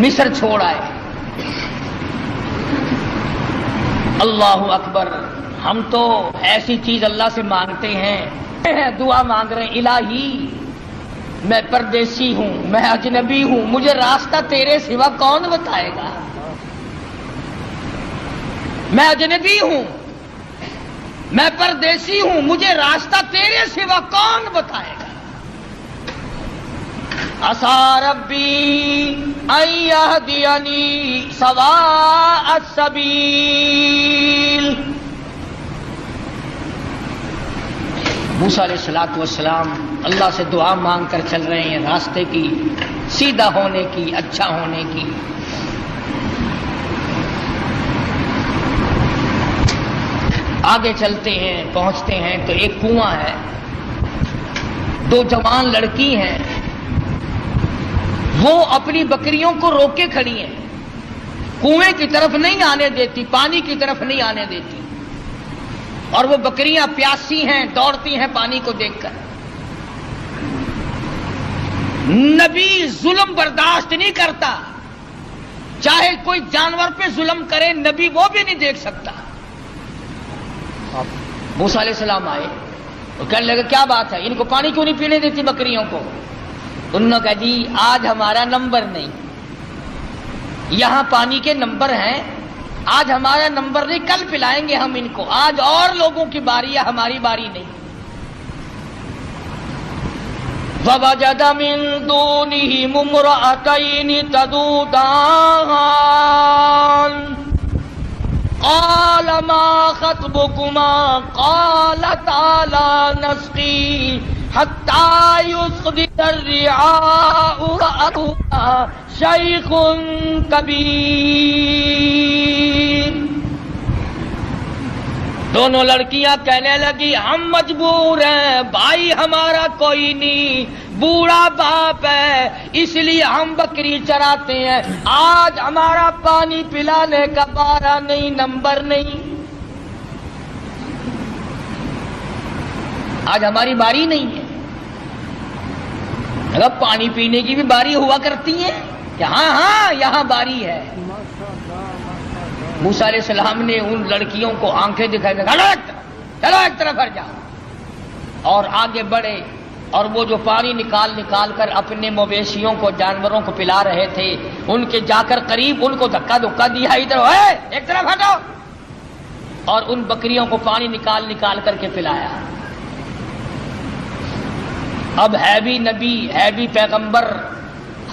مصر چھوڑ آئے۔ اللہ اکبر، ہم تو ایسی چیز اللہ سے مانگتے ہیں، دعا مانگ رہے ہیں، الہی میں پردیسی ہوں، میں اجنبی ہوں، مجھے راستہ تیرے سوا کون بتائے گا؟ میں اجنبی ہوں، میں پردیسی ہوں، مجھے راستہ تیرے سوا کون بتائے گا؟ عسى ربي أن يهديني سواء السبيل۔ موسیٰ علیہ السلام اللہ سے دعا مانگ کر چل رہے ہیں، راستے کی، سیدھا ہونے کی، اچھا ہونے کی۔ آگے چلتے ہیں، پہنچتے ہیں تو ایک کنواں ہے، دو جوان لڑکی ہیں، وہ اپنی بکریوں کو روک کے کھڑی ہیں، کنویں کی طرف نہیں آنے دیتی، پانی کی طرف نہیں آنے دیتی، اور وہ بکریاں پیاسی ہیں، دوڑتی ہیں پانی کو دیکھ کر۔ نبی ظلم برداشت نہیں کرتا، چاہے کوئی جانور پہ ظلم کرے، نبی وہ بھی نہیں دیکھ سکتا۔ موسیٰ علیہ السلام آئے تو کہنے لگے کیا بات ہے، ان کو پانی کیوں نہیں پینے دیتی بکریوں کو؟ انہوں نے کہا جی آج ہمارا نمبر نہیں، یہاں پانی کے نمبر ہیں، آج ہمارا نمبر نہیں، کل پلائیں گے ہم ان کو، آج اور لوگوں کی باری ہے، ہماری باری نہیں۔ وَوَجَدَ مِن دُونِهِمُ امْرَأَتَيْنِ تَذُودَانِ قَالَ مَا خَطْبُكُمَا قَالَتَا لَا نَسْقِي حَتَّى يُصْدِرَ الرِّعَاءُ وَأَبُونَا شَيْخٌ كَبِيرٌ۔ دونوں لڑکیاں کہنے لگی ہم مجبور ہیں، بھائی ہمارا کوئی نہیں، بوڑھا باپ ہے، اس لیے ہم بکری چراتے ہیں، آج ہمارا پانی پلانے کا بارہ نہیں، نمبر نہیں، آج ہماری باری نہیں ہے۔ اگر پانی پینے کی بھی باری ہوا کرتی ہے کہ ہاں ہاں یہاں باری ہے۔ موسیٰ علیہ السلام نے ان لڑکیوں کو آنکھیں دکھائی، چلو ایک طرف ہٹ جاؤ، اور آگے بڑھے، اور وہ جو پانی نکال کر اپنے مویشیوں کو، جانوروں کو پلا رہے تھے، ان کے جا کر قریب ان کو دھکا دیا، ادھر ایک طرف ہٹو، اور ان بکریوں کو پانی نکال کر کے پلایا۔ اب ہے بھی نبی، ہے بھی پیغمبر،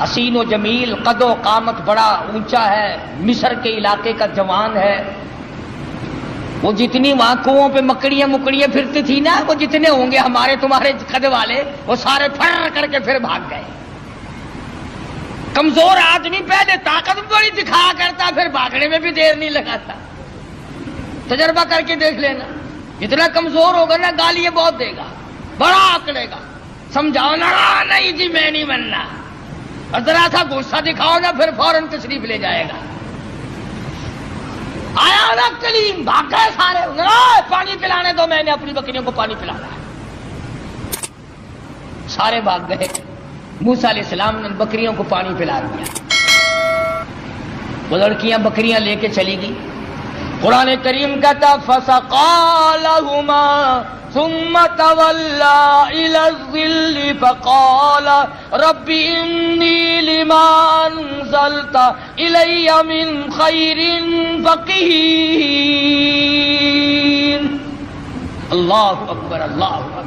حسین و جمیل، قد و قامت بڑا اونچا ہے، مصر کے علاقے کا جوان ہے. وہ جتنی وہاں کنووں پہ مکڑیاں پھرتی تھی نا، وہ جتنے ہوں گے ہمارے تمہارے قد والے، وہ سارے پھر کر کے پھر بھاگ گئے. کمزور آدمی پہلے طاقت بڑی دکھا کرتا، پھر بھاگنے میں بھی دیر نہیں لگاتا. تجربہ کر کے دیکھ لینا، جتنا کمزور ہوگا نا گالیاں بہت دے گا، بڑا آکڑے گا. سمجھاؤ نا، نہیں جی میں نہیں بننا، اور ذرا سا غصہ دکھاؤ نا پھر فوراً تشریف لے جائے گا. آیا نا کلیم، بھاگ گئے سارے. پانی پلانے دو، میں نے اپنی بکریوں کو پانی پلانا ہے. سارے بھاگ گئے. موسیٰ علیہ السلام نے بکریوں کو پانی پلا دیا. وہ لڑکیاں بکریاں لے کے چلی گئی. قرآن کریم کہتا فسقا لهما ثم تولى الى الظل فقال رب انی لما انزلت الی من خیر فقیر. اللہ اکبر، اللہ اکبر.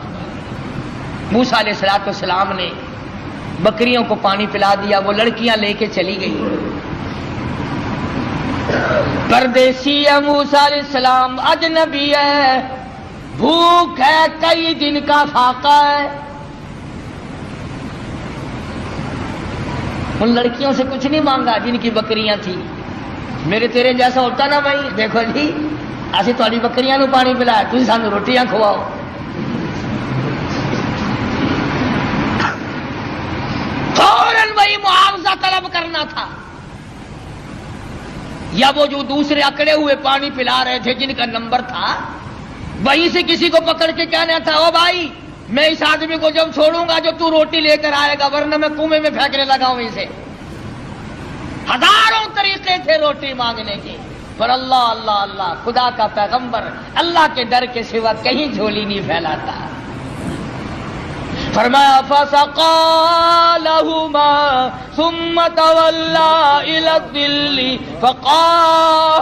موسیٰ علیہ السلام نے بکریوں کو پانی پلا دیا. وہ لڑکیاں لے کے چلی گئی. پردیسی ہے موسیٰ علیہ السلام، اجنبی ہے، بھوک ہے، کئی دن کا فاقہ ہے. ان لڑکیوں سے کچھ نہیں مانگا جن کی بکریاں تھیں. میرے تیرے جیسا ہوتا نا بھائی، دیکھو جی اسی تھوڑی بکریاں نو پانی پلایا، تھی سانو روٹیاں کھواؤ. فوراً وہی معاوضہ طلب کرنا تھا. یا وہ جو دوسرے اکڑے ہوئے پانی پلا رہے تھے جن کا نمبر تھا، وہیں سے کسی کو پکڑ کے کہنا تھا او بھائی میں اس آدمی کو جب چھوڑوں گا جو تو روٹی لے کر آئے گا، ورنہ میں کنویں میں پھینکنے لگا ہوں اسے. ہزاروں طریقے تھے روٹی مانگنے کے، پر اللہ اللہ اللہ، خدا کا پیغمبر اللہ کے ڈر کے سوا کہیں جھولی نہیں پھیلاتا. فرمایا فسقا لهما ثم تولى الى الظل فقال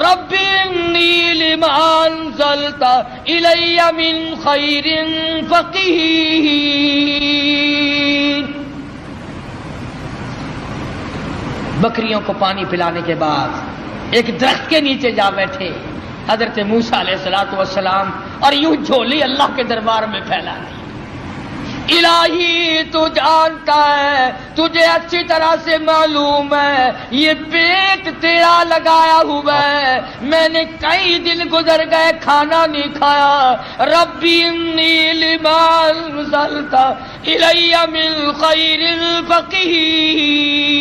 رب انی لما انزلت الی من خیر فقیر. بکریوں کو پانی پلانے کے بعد ایک درخت کے نیچے جا بیٹھے حضرت موسیٰ علیہ السلام اور یوں جھولی اللہ کے دربار میں پھیلا دی. الہی تو جانتا ہے، تجھے اچھی طرح سے معلوم ہے یہ پیٹ تیرا لگایا ہوا ہے، میں نے کئی دن گزر گئے کھانا نہیں کھایا. ربی انی لما انزلت الی من خیر فقیر.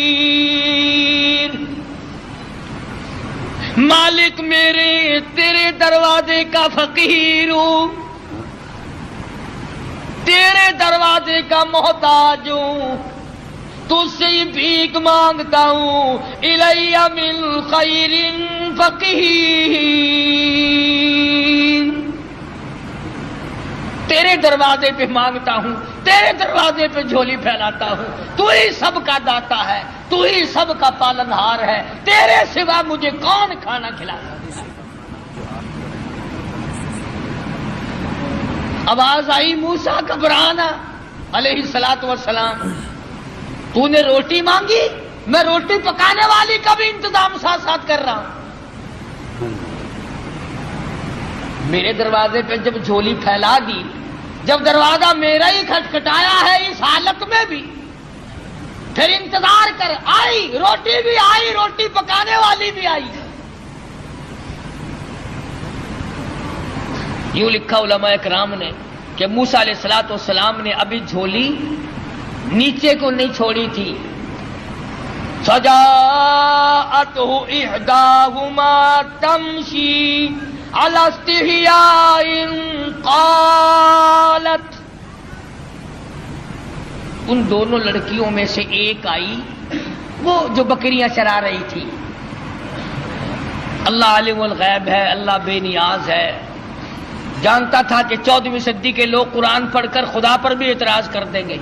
مالک میرے تیرے دروازے کا فقیر ہوں، تیرے دروازے کا محتاج ہوں، تجھ سے ہی بھیک مانگتا ہوں. الی من خیر فقیر. تیرے دروازے پہ مانگتا ہوں، تیرے دروازے پہ جھولی پھیلاتا ہوں. تو ہی سب کا داتا ہے، تو ہی سب کا پالنہار ہے، تیرے سوا مجھے کون کھانا کھلا سکتا ہے. آواز آئی موسیٰ گھبرانا علیہ السلام، تو نے روٹی مانگی، میں روٹی پکانے والی کا بھی انتظام ساتھ ساتھ کر رہا ہوں. میرے دروازے پہ جب جھولی پھیلا دی، جب دروازہ میرا ہی کھٹکھٹایا ہے اس حالت میں بھی، پھر انتظار کر. آئی روٹی بھی آئی، روٹی پکانے والی بھی آئی. یوں لکھا علماء کرام نے کہ موسیٰ علیہ السلام نے ابھی جھولی نیچے کو نہیں چھوڑی تھی. فجاءته احداهما تمشي على استحياء قالت. ان دونوں لڑکیوں میں سے ایک آئی، وہ جو بکریاں چرا رہی تھی. اللہ عالم الغیب ہے، اللہ بے نیاز ہے، جانتا تھا کہ 14ویں صدی کے لوگ قرآن پڑھ کر خدا پر بھی اعتراض کر دیں گے.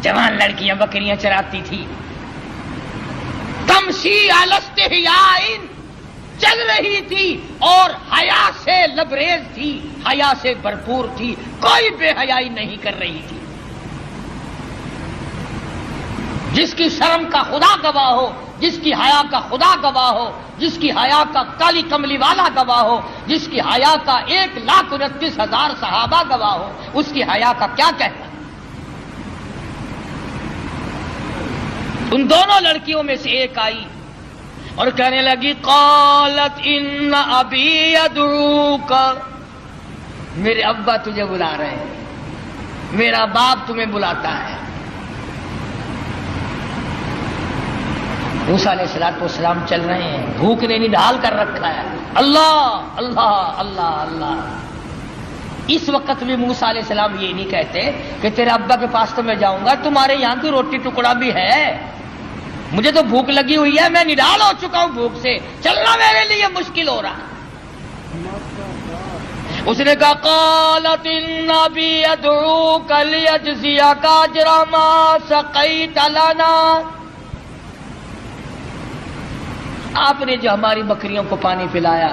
جوان لڑکیاں بکریاں چراتی تھی. تمشی علی استحیاء، چل رہی تھی اور حیا سے لبریز تھی، حیا سے بھرپور تھی، کوئی بے حیائی نہیں کر رہی تھی. جس کی شرم کا خدا گواہ ہو، جس کی حیا کا خدا گواہ ہو، جس کی حیا کا کالی کملی والا گواہ ہو، جس کی حیا کا 1,29,000 صحابہ گواہ ہو، اس کی حیا کا کیا کہنا. ان دونوں لڑکیوں میں سے ایک آئی اور کہنے لگی قالت ان ابی یدعوک، میرے ابا تجھے بلا رہے ہیں، میرا باپ تمہیں بلاتا ہے. موسیٰ علیہ السلام چل رہے ہیں، بھوک نے نڈال کر رکھا ہے. اللہ اللہ اللہ اللہ. اس وقت بھی موسیٰ علیہ السلام یہ نہیں کہتے کہ تیرے ابا کے پاس تو میں جاؤں گا، تمہارے یہاں کی روٹی ٹکڑا بھی ہے، مجھے تو بھوک لگی ہوئی ہے، میں نڈال ہو چکا ہوں بھوک سے، چلنا میرے لیے مشکل ہو رہا. اس نے کہا قالت ان ابی یدعوک لیجزیک اجر ما سقیت لنا، آپ نے جو ہماری بکریوں کو پانی پلایا،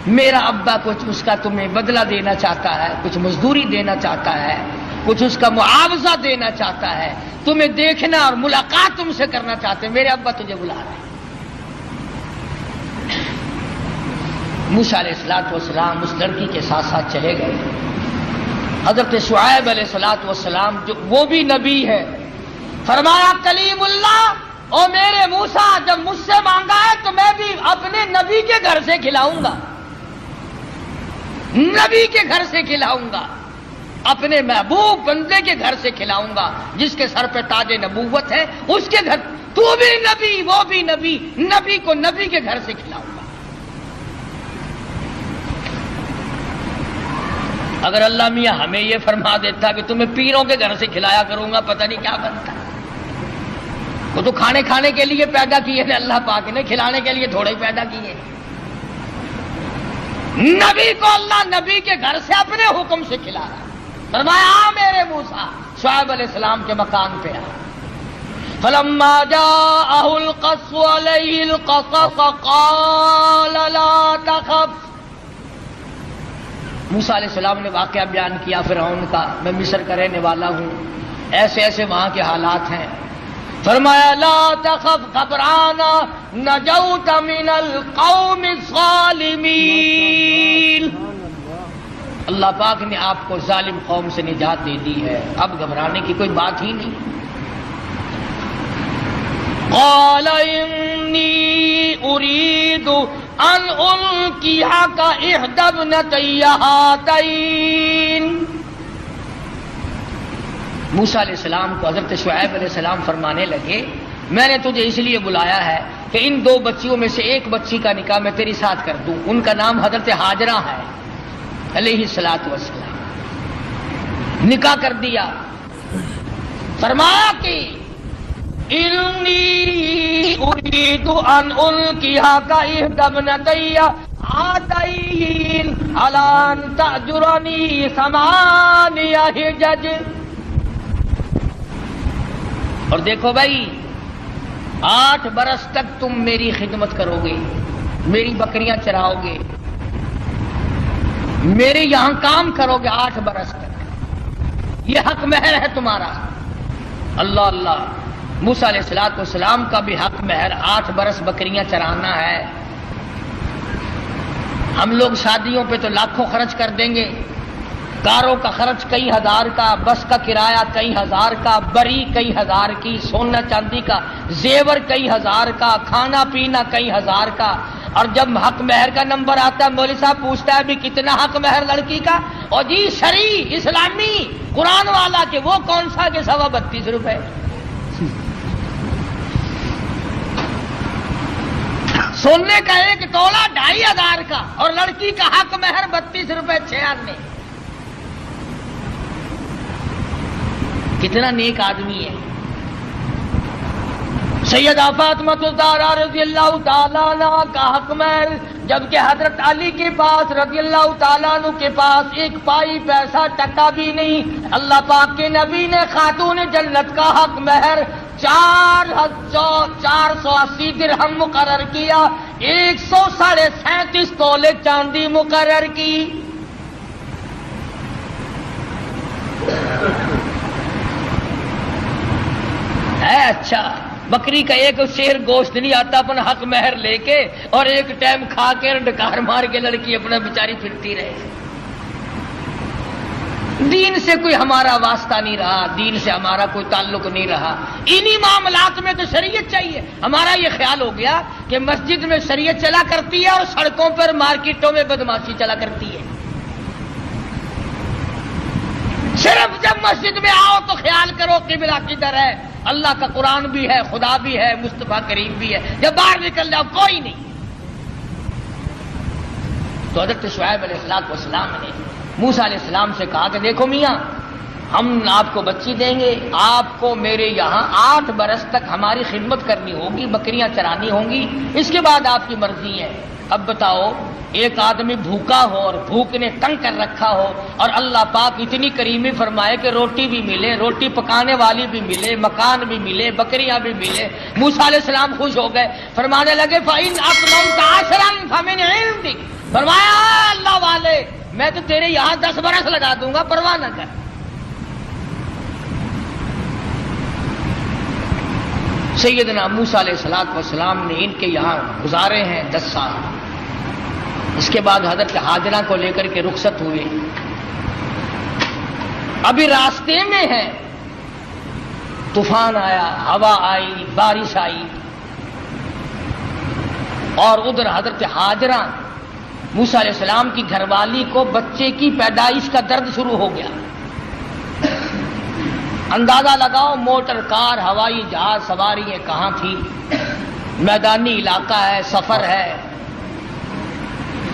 میرا ابا کچھ اس کا تمہیں بدلہ دینا چاہتا ہے، کچھ مزدوری دینا چاہتا ہے، کچھ اس کا معاوضہ دینا چاہتا ہے، تمہیں دیکھنا اور ملاقات تم سے کرنا چاہتے ہیں، میرے ابا تجھے بلا رہے ہیں. موسیٰ علیہ السلام اس لڑکی کے ساتھ ساتھ چلے گئے. حضرت شعیب علیہ السلام جو وہ بھی نبی ہے، فرمایا کلیم اللہ، او میرے موسیٰ جب مجھ سے مانگا ہے تو میں بھی اپنے نبی کے گھر سے کھلاؤں گا، نبی کے گھر سے کھلاؤں گا، اپنے محبوب بندے کے گھر سے کھلاؤں گا، جس کے سر پہ تاج نبوت ہے، اس کے گھر. تو بھی نبی وہ بھی نبی، نبی کو نبی کے گھر سے کھلاؤں گا. اگر اللہ میاں ہمیں یہ فرما دیتا کہ تمہیں پیروں کے گھر سے کھلایا کروں گا، پتہ نہیں کیا بنتا. وہ تو کھانے کے لیے پیدا کیے ہیں اللہ پاک نے، کھلانے کے لیے تھوڑے ہی پیدا کیے. نبی کو اللہ نبی کے گھر سے اپنے حکم سے کھلا رہا. فرمایا میرے موسیٰ، شعیب علیہ السلام کے مکان پہ آ. فلما جاءه القصص عليه القصص قال لا تخف. موسیٰ علیہ السلام نے واقعہ بیان کیا فرعون کا، میں مصر کا رہنے والا ہوں، ایسے ایسے وہاں کے حالات ہیں. فرمایا لا تخف، گھبرانا، نجوت من القوم الظالمین. اللہ پاک نے آپ کو ظالم قوم سے نجات دے دی ہے، اب گھبرانے کی کوئی بات ہی نہیں. قال انی اريد ان القيك احدى ابنتي هاتين. موسیٰ علیہ السلام کو حضرت شعیب علیہ السلام فرمانے لگے میں نے تجھے اس لیے بلایا ہے کہ ان 2 بچیوں میں سے ایک بچی کا نکاح میں تیری ساتھ کر دوں. ان کا نام حضرت ہاجرہ ہے علیہ السلام. نکاح کر دیا. فرمایا کہ انی اريد ان القيك احدى ابنتي هاتين على ان تأجرني 8 حجج. اور دیکھو بھائی، 8 برس تک تم میری خدمت کرو گے، میری بکریاں چراؤ گے، میرے یہاں کام کرو گے 8 برس تک، یہ حق مہر ہے تمہارا. اللہ اللہ. موسیٰ علیہ السلام کا بھی حق مہر 8 برس بکریاں چرانا ہے. ہم لوگ شادیوں پہ تو لاکھوں خرچ کر دیں گے، کاروں کا خرچ کئی ہزار کا، بس کا کرایہ کئی ہزار کا، بری کئی ہزار کی، سونا چاندی کا زیور کئی ہزار کا، کھانا پینا کئی ہزار کا. اور جب حق مہر کا نمبر آتا ہے مولوی صاحب پوچھتا ہے بھی کتنا حق مہر لڑکی کا، اور جی شرعی اسلامی قرآن والا کہ وہ کون سا کہ 32.5 روپے. سونے کا 1 تولہ 2,500 کا، اور لڑکی کا حق مہر 32 روپے 6 آنے. کتنا نیک آدمی ہے. سیدہ فاطمہ الزہرا رضی اللہ تعالیٰ عنہ کا حق مہر، جبکہ حضرت علی کے پاس رضی اللہ تعالیٰ عنہ کے پاس 1 پائی پیسہ ٹکا بھی نہیں، اللہ پاک کے نبی نے خاتون جنت کا حق مہر 480 درہم مقرر کیا 137 تولے چاندی مقرر کی. ہے اچھا، بکری کا ایک شیر گوشت نہیں آتا اپنا حق مہر لے کے اور ایک ٹائم کھا کے ڈکار مار کے لڑکی اپنا بیچاری پھرتی رہے. دین سے کوئی ہمارا واسطہ نہیں رہا، دین سے ہمارا کوئی تعلق نہیں رہا. انہی معاملات میں تو شریعت چاہیے. ہمارا یہ خیال ہو گیا کہ مسجد میں شریعت چلا کرتی ہے اور سڑکوں پر مارکیٹوں میں بدماشی چلا کرتی ہے. صرف جب مسجد میں آؤ تو خیال کرو قبلہ کدھر ہے، اللہ کا قرآن بھی ہے، خدا بھی ہے، مصطفیٰ کریم بھی ہے. جب باہر نکل جاؤ کوئی نہیں. تو حضرت شعیب علیہ السلام نے موسیٰ علیہ السلام سے کہا کہ دیکھو میاں، ہم آپ کو بچی دیں گے، آپ کو میرے یہاں 8 برس تک ہماری خدمت کرنی ہوگی، بکریاں چرانی ہوں گی، اس کے بعد آپ کی مرضی ہے. اب بتاؤ، ایک آدمی بھوکا ہو اور بھوک نے تنگ کر رکھا ہو اور اللہ پاک اتنی کریمی فرمائے کہ روٹی بھی ملے، روٹی پکانے والی بھی ملے، مکان بھی ملے، بکریاں بھی ملے. موسیٰ علیہ السلام خوش ہو گئے، فرمانے لگے فَإِنْ أَتْمَمْتَ عَشْرًا فَمِنْ عِنْدِكَ. فرمایا اللہ والے، میں تو تیرے یہاں 10 برس لگا دوں گا، پرواہ نہ کر. سیدنا موسیٰ علیہ السلام نے ان کے یہاں گزارے ہیں 10 سال. اس کے بعد حضرت ہاجرہ کو لے کر کے رخصت ہوئے. ابھی راستے میں ہیں، طوفان آیا، ہوا آئی، بارش آئی، اور ادھر حضرت ہاجرہ موسیٰ علیہ السلام کی گھر والی کو بچے کی پیدائش کا درد شروع ہو گیا. اندازہ لگاؤ، موٹر کار، ہوائی جہاز سواریاں کہاں تھی، میدانی علاقہ ہے، سفر ہے،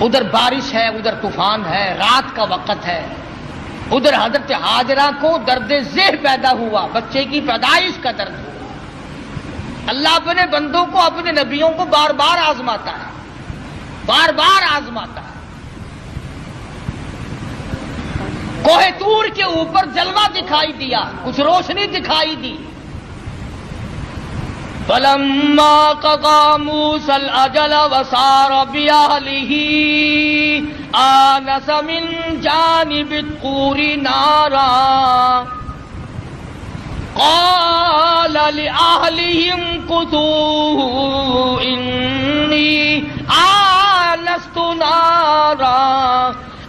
ادھر بارش ہے، ادھر طوفان ہے، رات کا وقت ہے. ادھر حضرت ہاجرہ کو درد ذہ پیدا ہوا، بچے کی پیدائش کا درد ہوا. اللہ اپنے بندوں کو، اپنے نبیوں کو بار بار آزماتا ہے، بار بار آزماتا ہے. کوہ طور کے اوپر جلوہ دکھائی دیا، کچھ روشنی دکھائی دی. فَلَمَّا قَضَى مُوسَى الْأَجَلَ وَسَارَ بِأَهْلِهِ آنَسَ مِنْ جَانِبِ الطُّورِ نَارًا قَالَ لِأَهْلِهِ امْكُثُوا إِنِّي آنَسْتُ نَارًا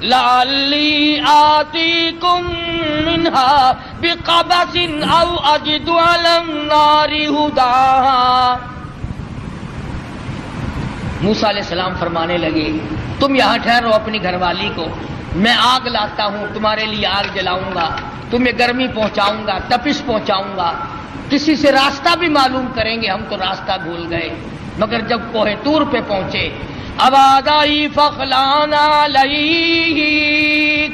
لَعَلِّي آتِيكُم مِّنْهَا بِقَبَسٍ أَوْ أَجِدُ عَلَى النَّارِ هُدًى. موسیٰ علیہ السلام فرمانے لگے تم یہاں ٹھہرو اپنی گھر والی کو، میں آگ لاتا ہوں، تمہارے لیے آگ جلاؤں گا، تمہیں گرمی پہنچاؤں گا، تپش پہنچاؤں گا. کسی سے راستہ بھی معلوم کریں گے، ہم تو راستہ بھول گئے. مگر جب کوہ طور پہ پہنچے، آبادائی فخلانا علیک،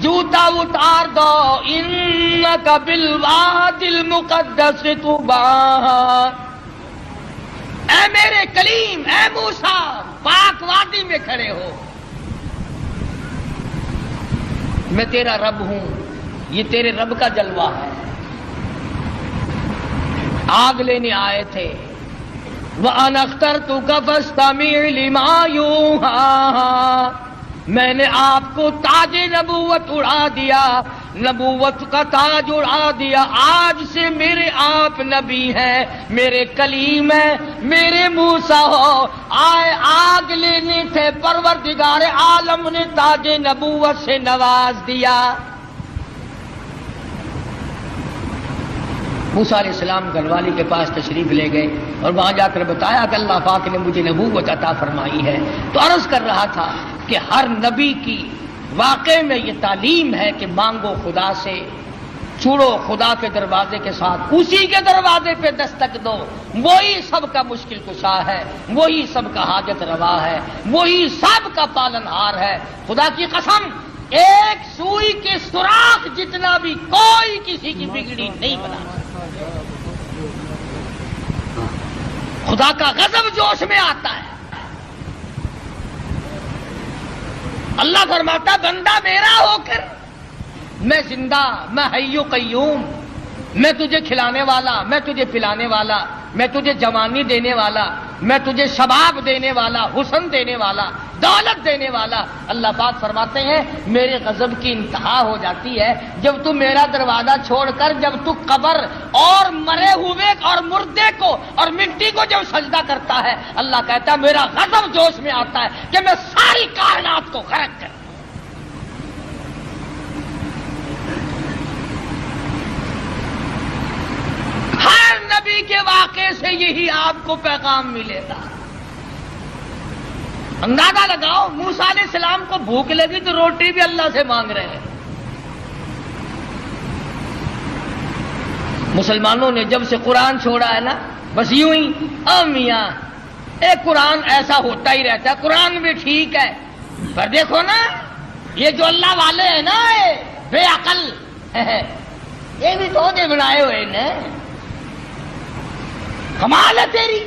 جوتا اتار دو، انک بالوادی المقدس طویٰ. اے میرے کلیم، اے موسیٰ، پاک وادی میں کھڑے ہو، میں تیرا رب ہوں، یہ تیرے رب کا جلوہ ہے. آگ لینے آئے تھے. وَأَنَا اخْتَرْتُكَ فَاسْتَمِعْ لِمَا يُوحَىٰ. میں نے آپ کو تاج نبوت اڑا دیا، نبوت کا تاج اڑا دیا. آج سے میرے آپ نبی ہیں، میرے کلیم ہیں، میرے موسیٰ ہو. آئے آگ لینے تھے، پروردگار عالم نے تاج نبوت سے نواز دیا. موسیٰ علیہ السلام گھر والی کے پاس تشریف لے گئے اور وہاں جا کر بتایا کہ اللہ پاک نے مجھے نبوت عطا فرمائی ہے. تو عرض کر رہا تھا کہ ہر نبی کی واقع میں یہ تعلیم ہے کہ مانگو خدا سے، چھوڑو خدا کے دروازے کے ساتھ، اسی کے دروازے پہ دستک دو. وہی سب کا مشکل کشا ہے، وہی سب کا حاجت روا ہے، وہی سب کا پالن ہار ہے. خدا کی قسم، ایک سوئی کے سوراخ جتنا بھی کوئی کسی کی بگڑی نہیں بنا سکتا. خدا کا غضب جوش میں آتا ہے. اللہ فرماتا بندہ میرا ہو کر، میں زندہ، میں حی و قیوم، میں تجھے کھلانے والا، میں تجھے پلانے والا، میں تجھے جوانی دینے والا، میں تجھے شباب دینے والا، حسن دینے والا، دولت دینے والا۔ اللہ پاک فرماتے ہیں میرے غضب کی انتہا ہو جاتی ہے جب تو میرا دروازہ چھوڑ کر، جب تو قبر اور مرے ہوئے اور مردے کو اور مٹی کو جب سجدہ کرتا ہے، اللہ کہتا ہے میرا غضب جوش میں آتا ہے کہ میں ساری کائنات کو غرق کر۔ ہر نبی کے واقعے سے یہی آپ کو پیغام ملے گا۔ اندازہ لگاؤ، موسیٰ علیہ السلام کو بھوک لگی تو روٹی بھی اللہ سے مانگ رہے ہیں۔ مسلمانوں نے جب سے قرآن چھوڑا ہے نا، بس یوں ہی میاں ایک قرآن ایسا ہوتا ہی رہتا ہے، قرآن بھی ٹھیک ہے پر دیکھو نا یہ جو اللہ والے ہیں نا، بے عقل یہ بھی تو دے بنائے ہوئے نا۔ کمال ہے تیری،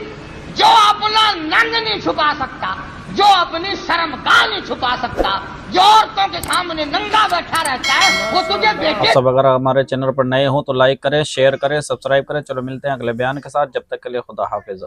جو اپنا ننگ نہیں چھپا سکتا، جو اپنی شرمگاہ نہیں چھپا سکتا، جو عورتوں کے سامنے ننگا بیٹھا رہتا ہے، وہ تجھے بیٹے۔ سب اگر ہمارے چینل پر نئے ہوں تو لائک کریں، شیئر کریں، سبسکرائب کریں۔ چلو ملتے ہیں اگلے بیان کے ساتھ، جب تک کے لیے خدا حافظ۔